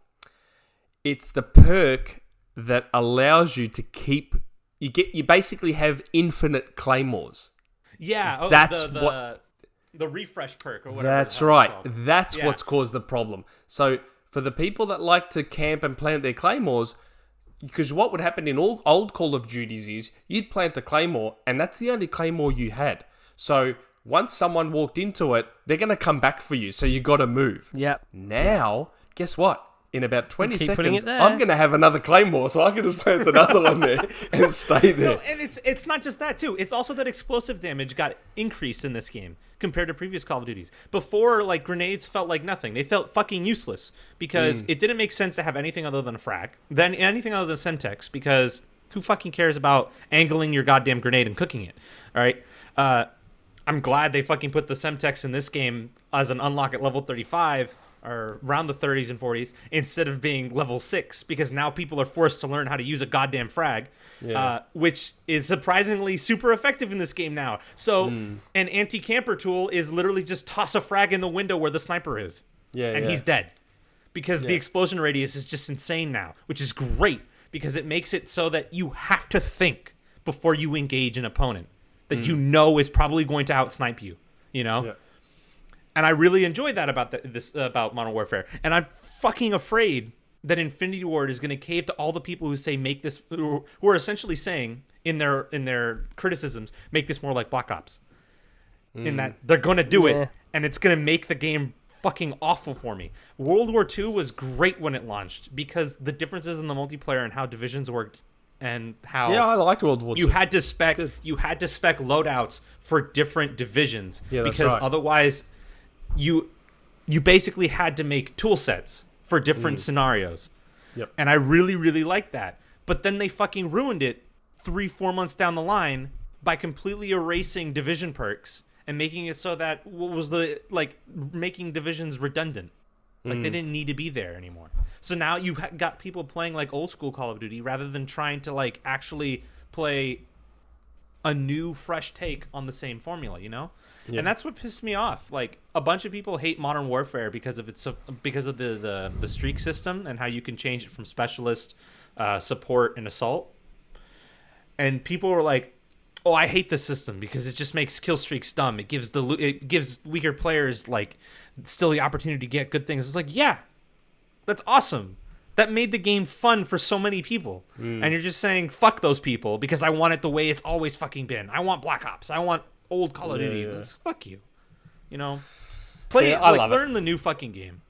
It's the perk that allows you to keep. You basically have infinite claymores. Yeah, that's the refresh perk or whatever. That's right. That's what's caused the problem. So for the people that like to camp and plant their claymores, because what would happen in all old Call of Duties is you'd plant a claymore, and that's the only claymore you had. So once someone walked into it, they're going to come back for you, so you got to move. Yep. Now, guess what? In about 20 seconds, there. I'm going to have another claymore, so I can just plant another one there and stay there. No, and it's not just that, too. It's also that explosive damage got increased in this game compared to previous Call of Duties. Before, grenades felt like nothing. They felt fucking useless because it didn't make sense to have anything other than a frag, then anything other than Semtex, because who fucking cares about angling your goddamn grenade and cooking it, all right? I'm glad they fucking put the Semtex in this game as an unlock at level 35 or around the 30s and 40s instead of being level 6, because now people are forced to learn how to use a goddamn frag, which is surprisingly super effective in this game now. So an anti-camper tool is literally just toss a frag in the window where the sniper is, and he's dead, because the explosion radius is just insane now, which is great because it makes it so that you have to think before you engage an opponent that you know is probably going to out-snipe you, you know? Yeah. And I really enjoy that about Modern Warfare. And I'm fucking afraid that Infinity Ward is going to cave to all the people who say make this, who are essentially saying in their criticisms, make this more like Black Ops. In that they're going to do it, and it's going to make the game fucking awful for me. World War II was great when it launched because the differences in the multiplayer and how divisions worked, and how I liked World War II. You had to spec loadouts for different divisions because otherwise you basically had to make tool sets for different scenarios. Yep. And I really, really like that. But then they fucking ruined it 3-4 months down the line by completely erasing division perks and making it so that making divisions redundant. They didn't need to be there anymore. So now you got people playing like old school Call of Duty rather than trying to actually play a new, fresh take on the same formula, you know? Yeah. And that's what pissed me off. A bunch of people hate Modern Warfare because of the streak system and how you can change it from specialist, support, and assault. And people were like, "Oh, I hate this system because it just makes kill streaks dumb. It gives weaker players still the opportunity to get good things." It's like, yeah, that's awesome. That made the game fun for so many people. And you're just saying, fuck those people because I want it the way it's always fucking been. I want Black Ops. I want old Call of Duty. Fuck you. You know? Play it. Learn the new fucking game.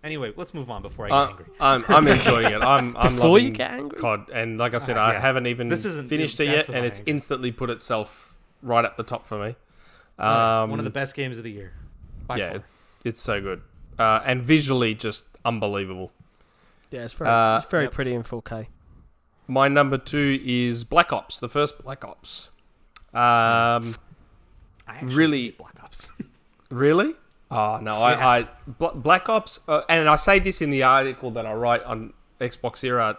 Anyway, let's move on before I get angry. I'm enjoying it. I'm before loving you get angry? COD. And like I said, I haven't even finished it yet, and it's instantly put itself right up the top for me. One of the best games of the year. By far. It's so good. And visually just unbelievable. Yeah, it's very pretty in 4K. My number 2 is Black Ops, the first Black Ops. I actually really Black Ops. Really? Oh no, I Black Ops, and I say this in the article that I write on XboxEra.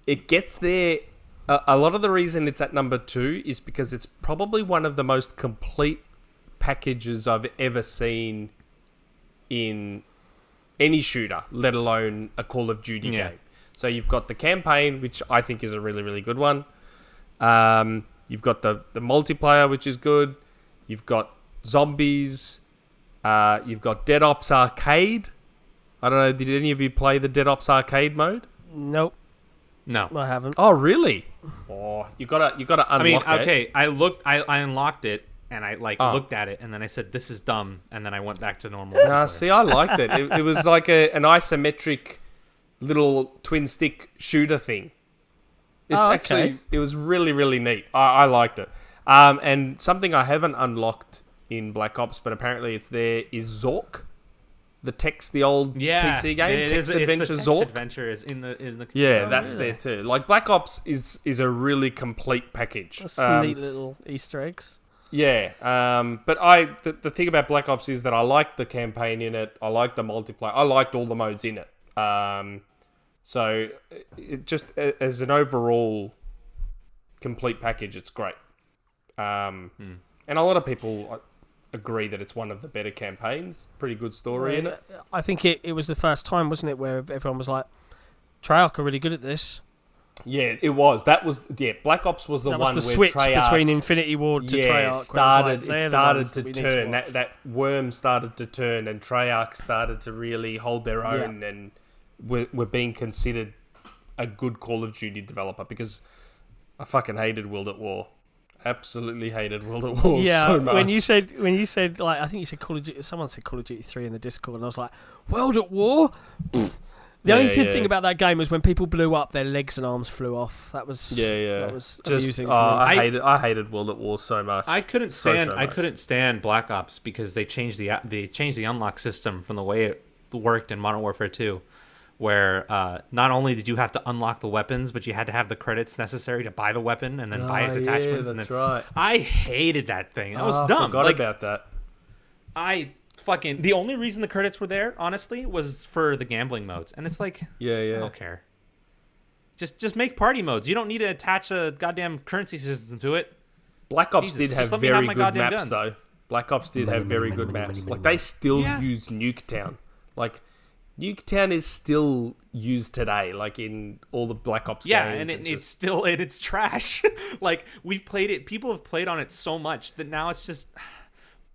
It gets there. A lot of the reason it's at number 2 is because it's probably one of the most complete packages I've ever seen in any shooter, let alone a Call of Duty game. So you've got the campaign, which I think is a really, really good one. You've got the multiplayer, which is good. You've got zombies. You've got Dead Ops Arcade. I don't know, did any of you play the Dead Ops Arcade mode? Nope. No. I haven't. Oh, really? Oh, you gotta unlock it. Okay, I unlocked it, and I looked at it, and then I said, "This is dumb," and then I went back to normal. See, I liked it. It was like an isometric little twin stick shooter thing. It's actually, it was really, really neat. I liked it. And something I haven't unlocked in Black Ops, but apparently it's there, is Zork. The old PC game, Text Adventure Zork. Adventure is in the that's there too. Like Black Ops is a really complete package. That's some neat little Easter eggs. Yeah, but the thing about Black Ops is that I like the campaign in it. I like the multiplayer. I liked all the modes in it. So it just as an overall complete package, it's great. And a lot of people agree that it's one of the better campaigns. Pretty good story in it. I think it was the first time, wasn't it, where everyone was like, Treyarch are really good at this. Yeah, it was. Black Ops was the one was the where switch Treyarch, between Infinity Ward to Treyarch. started to turn. That worm started to turn, and Treyarch started to really hold their own, and were being considered a good Call of Duty developer, because I fucking hated World at War. Absolutely hated World at War so much. when you said like, I think you said Call of Duty, someone said Call of Duty 3 in the Discord, and I was like, World at War? The only thing about that game was when people blew up, their legs and arms flew off. That was that was amusing to me. I hated World at War so much. I couldn't stand Black Ops because they changed the unlock system from the way it worked in Modern Warfare 2. Where not only did you have to unlock the weapons, but you had to have the credits necessary to buy the weapon and then buy its attachments. That's right. I hated that thing. It was dumb. I forgot about that. The only reason the credits were there, honestly, was for the gambling modes. And it's like, I don't care. Just make party modes. You don't need to attach a goddamn currency system to it. Black Ops did have very good maps, though. Black Ops did have very good maps. Like, they still use Nuketown. Like, Nuketown is still used today, like in all the Black Ops games. Yeah, and it's trash. Like, we've played it. People have played on it so much that now it's just.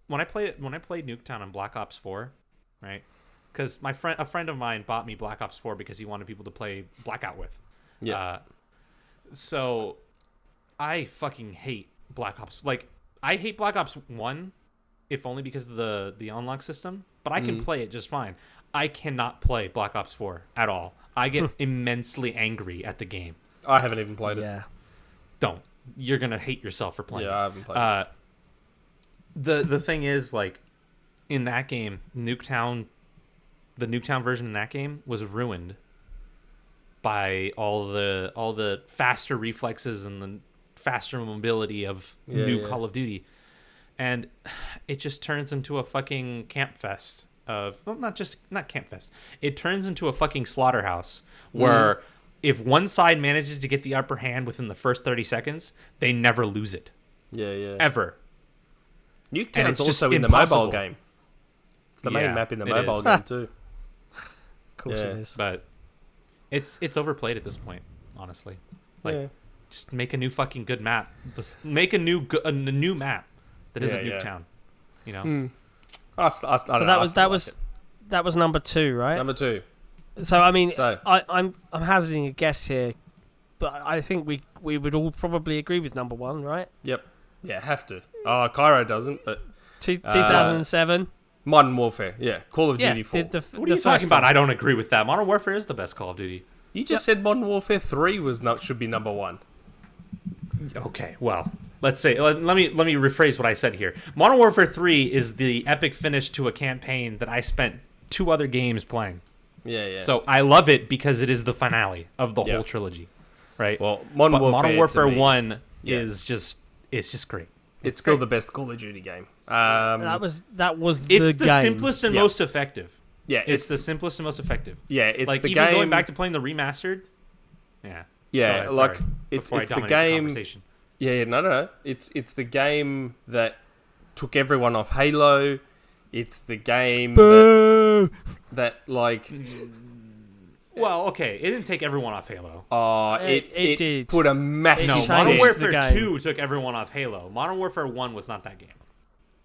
When I played Nuketown on Black Ops 4, right? Because a friend of mine bought me Black Ops 4 because he wanted people to play Blackout with. Yeah. So I fucking hate Black Ops. Like, I hate Black Ops 1, if only because of the unlock system. But I can play it just fine. I cannot play Black Ops 4 at all. I get immensely angry at the game. I haven't even played it. Yeah. Don't. You're going to hate yourself for playing it. Yeah, I haven't played it. The thing is, like, in that game, the Nuketown version in that game was ruined by all the faster reflexes and the faster mobility of new Call of Duty. And it just turns into a fucking camp fest. Not camp fest. It turns into a fucking slaughterhouse where if one side manages to get the upper hand within the first 30 seconds, they never lose it. Yeah. Ever. Nuketown's also in the mobile game. It's the main map in the mobile game too. Of course it is. But it's overplayed at this point, honestly. Like, just make a new fucking good map. Make a new map that isn't Nuketown. You know. That was number 2, right? Number 2. So I mean, I'm hazarding a guess here, but I think we would all probably agree with number 1, right? Yep. Yeah, have to. Cairo doesn't, but 2007. Modern Warfare. Yeah, Call of Duty 4. What are you talking about? I don't agree with that. Modern Warfare is the best Call of Duty. You just said Modern Warfare 3 should be number 1. Okay, well, let's say let me rephrase what I said here. Modern Warfare 3 is the epic finish to a campaign that I spent 2 other games playing. Yeah. So I love it because it is the finale of the whole trilogy, right? Well, Modern Warfare 1 is just great. It's still the best Call of Duty game. That was the It's the game. simplest and most effective. Yeah, it's the simplest and most effective. Yeah, it's like, the even game. Going back to playing the remastered. Yeah. Yeah, like it's the game. Yeah, no. It's the game that took everyone off Halo. It's the game that like. Well, okay, it didn't take everyone off Halo. It did. Put a massive. No, Modern Warfare 2 took everyone off Halo. Modern Warfare 1 was not that game.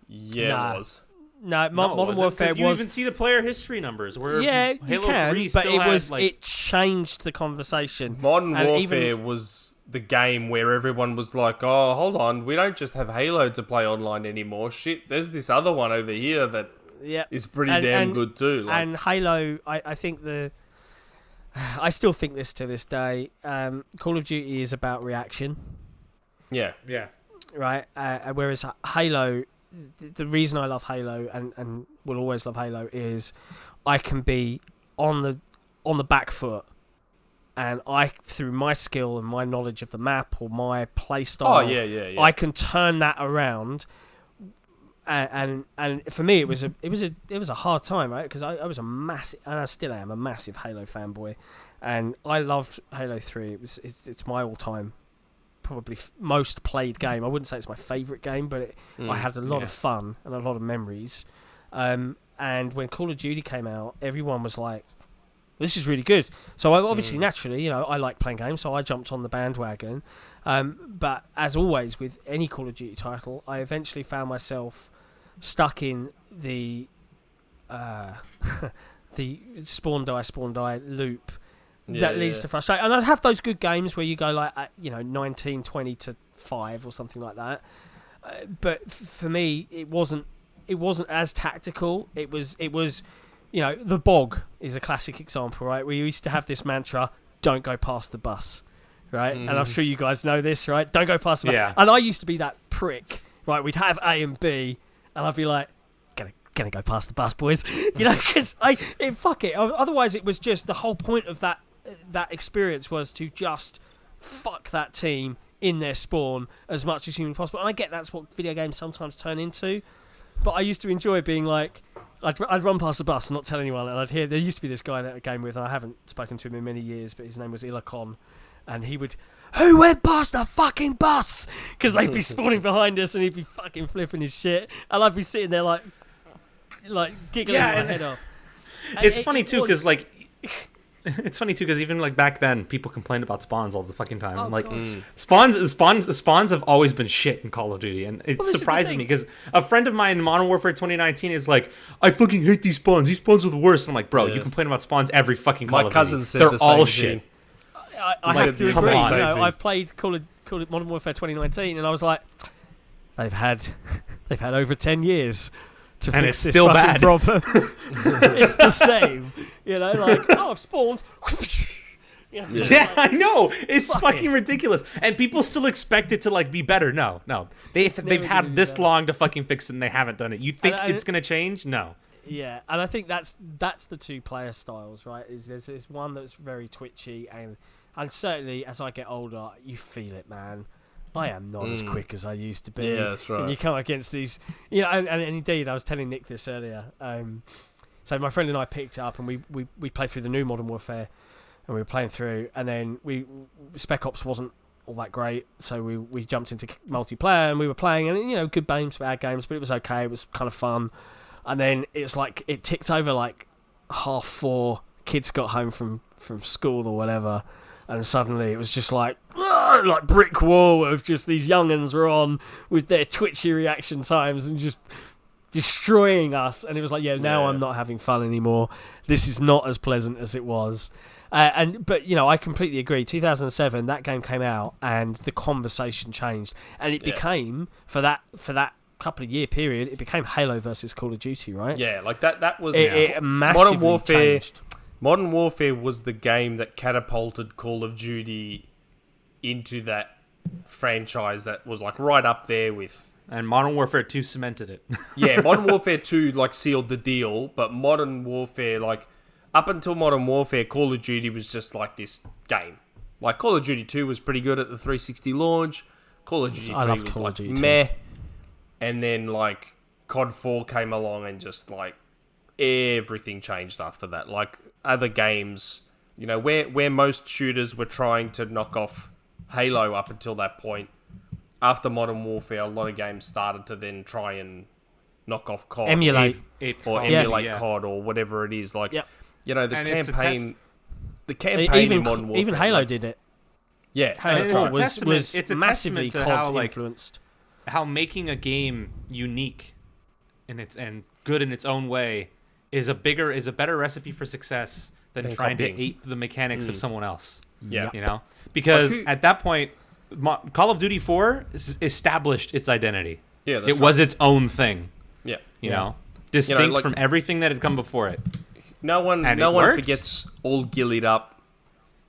Yeah, it was. No, Modern Warfare you even see the player history numbers. Where yeah, Halo you can, 3 but still it changed the conversation. Modern Warfare was the game where everyone was like, "Oh, hold on, we don't just have Halo to play online anymore. Shit, there's this other one over here that is pretty damn good too." Like, and Halo, I think I still think this to this day. Call of Duty is about reaction. Yeah. Right. Whereas Halo, the reason I love Halo and will always love Halo is I can be on the back foot, and through my skill and my knowledge of the map or my play style, I can turn that around. And for me, it was a hard time, right? Because I was a massive, and I still am a massive Halo fanboy, and I loved Halo 3. It's my all-time, probably most played game. I wouldn't say it's my favourite game, but I had a lot of fun and a lot of memories. And when Call of Duty came out, everyone was like, "This is really good." So I obviously, naturally, I like playing games, so I jumped on the bandwagon. But as always with any Call of Duty title, I eventually found myself stuck in the the spawn die loop that leads to frustration. And I'd have those good games where you go like 19, 20 to 5 or something like that. But for me, it wasn't as tactical. It was the bog is a classic example, right? We used to have this mantra: "Don't go past the bus." Right, and I'm sure you guys know this, right? Don't go past the bus. Yeah. And I used to be that prick, right? We'd have A and B, and I'd be like, "Gonna go past the bus, boys," because fuck it. Otherwise, it was just the whole point of that experience was to just fuck that team in their spawn as much as humanly possible. And I get that's what video games sometimes turn into, but I used to enjoy being like, I'd run past the bus and not tell anyone, and I'd hear there used to be this guy that I game with, and I haven't spoken to him in many years, but his name was Ilakon. And he would, "Who went past the fucking bus?" Because they'd be spawning behind us, and he'd be fucking flipping his shit, and I'd be sitting there like giggling my head off. And it's funny too, because even like back then, people complained about spawns all the fucking time. Spawns have always been shit in Call of Duty, and it surprises me because a friend of mine in Modern Warfare 2019 is like, "I fucking hate these spawns. These spawns are the worst." And I'm like, "Bro, you complain about spawns every fucking Call of Duty. My cousin said they're the same all thing. shit." I have to agree. I've played Call of Modern Warfare 2019, and I was like, they've had over 10 years to and fix it's this still fucking bad. problem. It's the same, I've spawned. Yeah, I know. It's fucking ridiculous, and people still expect it to like be better. No, they've had this long to fucking fix it, and they haven't done it. You think it's gonna change? No. Yeah, and I think that's the two player styles, right? There's one that's very twitchy, and certainly as I get older, you feel it, man. I am not as quick as I used to be. Yeah, that's right. And you come against these, and indeed, I was telling Nick this earlier. So my friend and I picked it up, and we played through the new Modern Warfare, and we were playing through, and then Spec Ops wasn't all that great, so we jumped into multiplayer, and we were playing, and good games, bad games, but it was okay. It was kind of fun. And then it's like it ticked over like 4:30. Kids got home from school or whatever, and suddenly it was just like brick wall of just these young'uns were on with their twitchy reaction times and just destroying us. And it was like, now I'm not having fun anymore. This is not as pleasant as it was. But I completely agree. 2007, that game came out, and the conversation changed, and it became for that couple of year period, it became Halo versus Call of Duty, right? Yeah, like that was it massively changed. Modern Warfare was the game that catapulted Call of Duty into that franchise that was like right up there with. And Modern Warfare 2 cemented it. Yeah, Modern Warfare 2 like sealed the deal, but Modern Warfare, like up until Modern Warfare, Call of Duty was just like this game. Like Call of Duty 2 was pretty good at the 360 launch. Call of Duty 3 was like meh. And then, like, COD 4 came along and just, like, everything changed after that. Like, other games, where most shooters were trying to knock off Halo up until that point, after Modern Warfare, a lot of games started to then try and knock off COD. Emulate COD or whatever it is. Like, the campaign in Modern Warfare. Even Halo did it. Yeah. Halo 4 was massively COD influenced. How making a game unique and good in its own way is a better recipe for success than trying to ape the mechanics of someone else. Yeah. You know? Because at that point, Call of Duty 4 established its identity. Yeah, it was its own thing. Yeah. You know? Distinct from everything that had come before it. No one forgets all gillied up.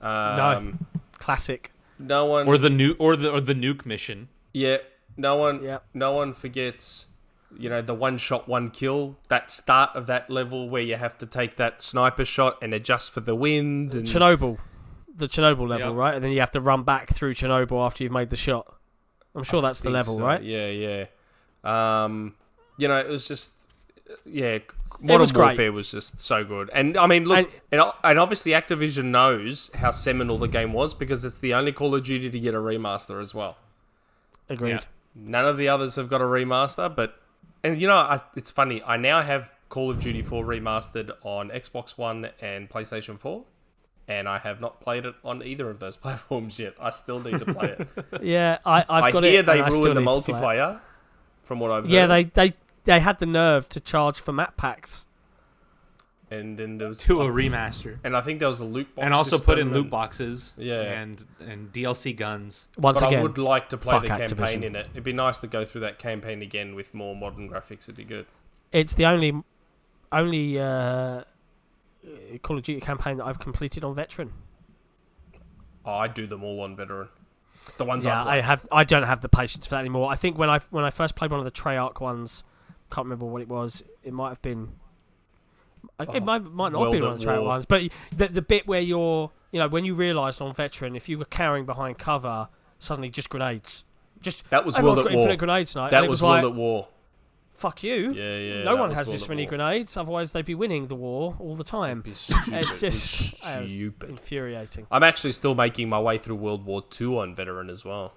No. Classic. No one or the nuke mission. Yeah. No one forgets, the one shot, one kill, that start of that level where you have to take that sniper shot and adjust for the wind. And... Chernobyl. The Chernobyl level, right? And then you have to run back through Chernobyl after you've made the shot. I'm sure that's the level, so. right? Yeah. It was just... Yeah, Modern Warfare was just so good. And, I mean, look... And obviously Activision knows how seminal the game was because it's the only Call of Duty to get a remaster as well. Agreed. Yeah. None of the others have got a remaster, but... And, it's funny. I now have Call of Duty 4 remastered on Xbox One and PlayStation 4. And I have not played it on either of those platforms yet. I still need to play it. Yeah, I've got it. I hear they ruined the multiplayer, from what I've heard. Yeah, they had the nerve to charge for map packs. And then there was... To a remaster. And I think there was a loot box and also system put in loot boxes. Yeah. And DLC guns. But I would like to play the campaign Activision. in it. It'd be nice to go through that campaign again with more modern graphics. It'd be good. It's the only Call of Duty campaign that I've completed on Veteran. Oh, I do them all on Veteran. The ones I play. I don't have the patience for that anymore. I think when I first played one of the Treyarch ones, can't remember what it was. It might have been. It might not have been one of the Treyarch ones, but the bit where you're, when you realised on Veteran, if you were carrying behind cover, suddenly just grenades. That was everyone's World got at War. Infinite grenades tonight. That was World at War. Fuck you. Yeah. No one has this many grenades, otherwise they'd be winning the war all the time. It's just stupid. Infuriating. I'm actually still making my way through World War II on Veteran as well.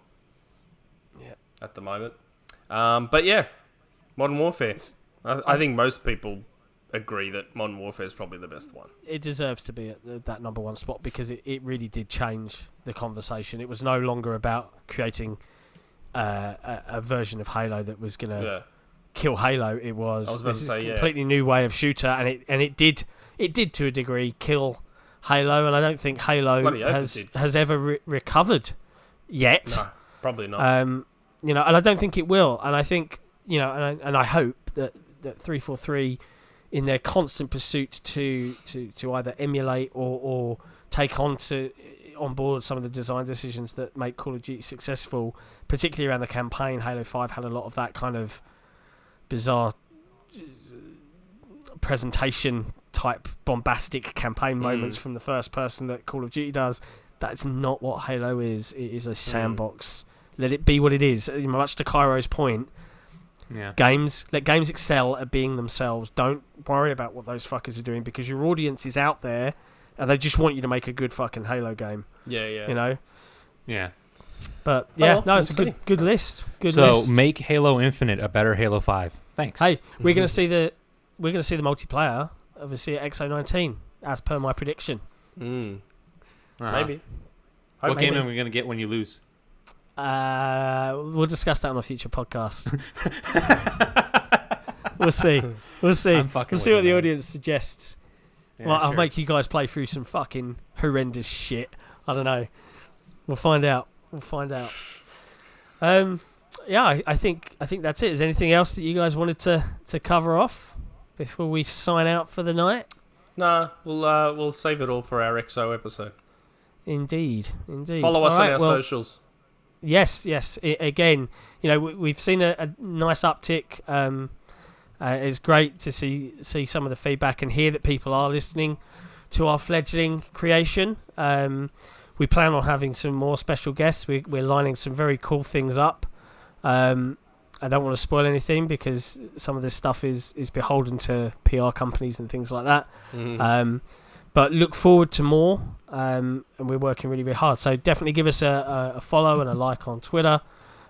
Yeah. At the moment. But yeah, Modern Warfare. I think most people agree that Modern Warfare is probably the best one. It deserves to be at that number one spot because it really did change the conversation. It was no longer about creating a version of Halo that was going to kill Halo. It was a completely new way of shooter, and it did to a degree kill Halo, and I don't think Halo has ever recovered yet. No, probably not. And I don't think it will. And I think and I hope that 343, in their constant pursuit to either emulate or take on board some of the design decisions that make Call of Duty successful, particularly around the campaign. Halo 5 had a lot of that kind of bizarre presentation type bombastic campaign moments from the first person that Call of Duty does. That's not what Halo is. It is a sandbox. Let it be what it is. Much to Cairo's point, let games excel at being themselves. Don't worry about what those fuckers are doing because your audience is out there and they just want you to make a good fucking Halo game. Yeah. Yeah. Oh, But it's a good list. So make Halo Infinite a better Halo 5. Thanks. Hey, we're gonna see the multiplayer of a XO19 as per my prediction. Maybe. What game are we gonna get when you lose? We'll discuss that on a future podcast. We'll see. We'll see what the audience suggests. Yeah, I'll make you guys play through some fucking horrendous shit. I don't know. We'll find out. I think that's it. Is there anything else that you guys wanted to cover off before we sign out for the night? Nah, we'll save it all for our XO episode. Indeed. Follow us on our socials. Yes. Again, we've seen a nice uptick. It's great to see some of the feedback and hear that people are listening to our fledgling creation. We plan on having some more special guests. We're lining some very cool things up. I don't want to spoil anything because some of this stuff is beholden to PR companies and things like that. But look forward to more, and we're working really, really hard. So definitely give us a follow and a like on Twitter,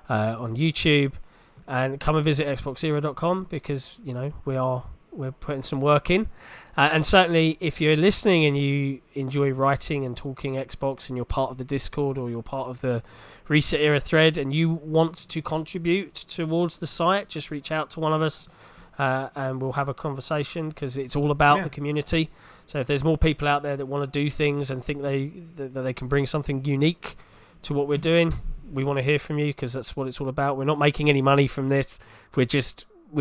on YouTube, and come and visit XboxEra.com because we're putting some work in. And certainly, if you're listening and you enjoy writing and talking Xbox and you're part of the Discord or you're part of the Reset Era thread and you want to contribute towards the site, just reach out to one of us and we'll have a conversation because it's all about the community. So if there's more people out there that want to do things and think that they can bring something unique to what we're doing, we want to hear from you because that's what it's all about. We're not making any money from this. We're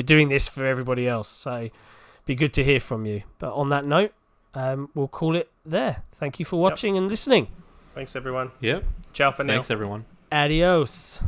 doing this for everybody else. So be good to hear from you. But on that note, we'll call it there. Thank you for watching and listening. Thanks, everyone. Yep. Ciao for now. Thanks, everyone. Adios.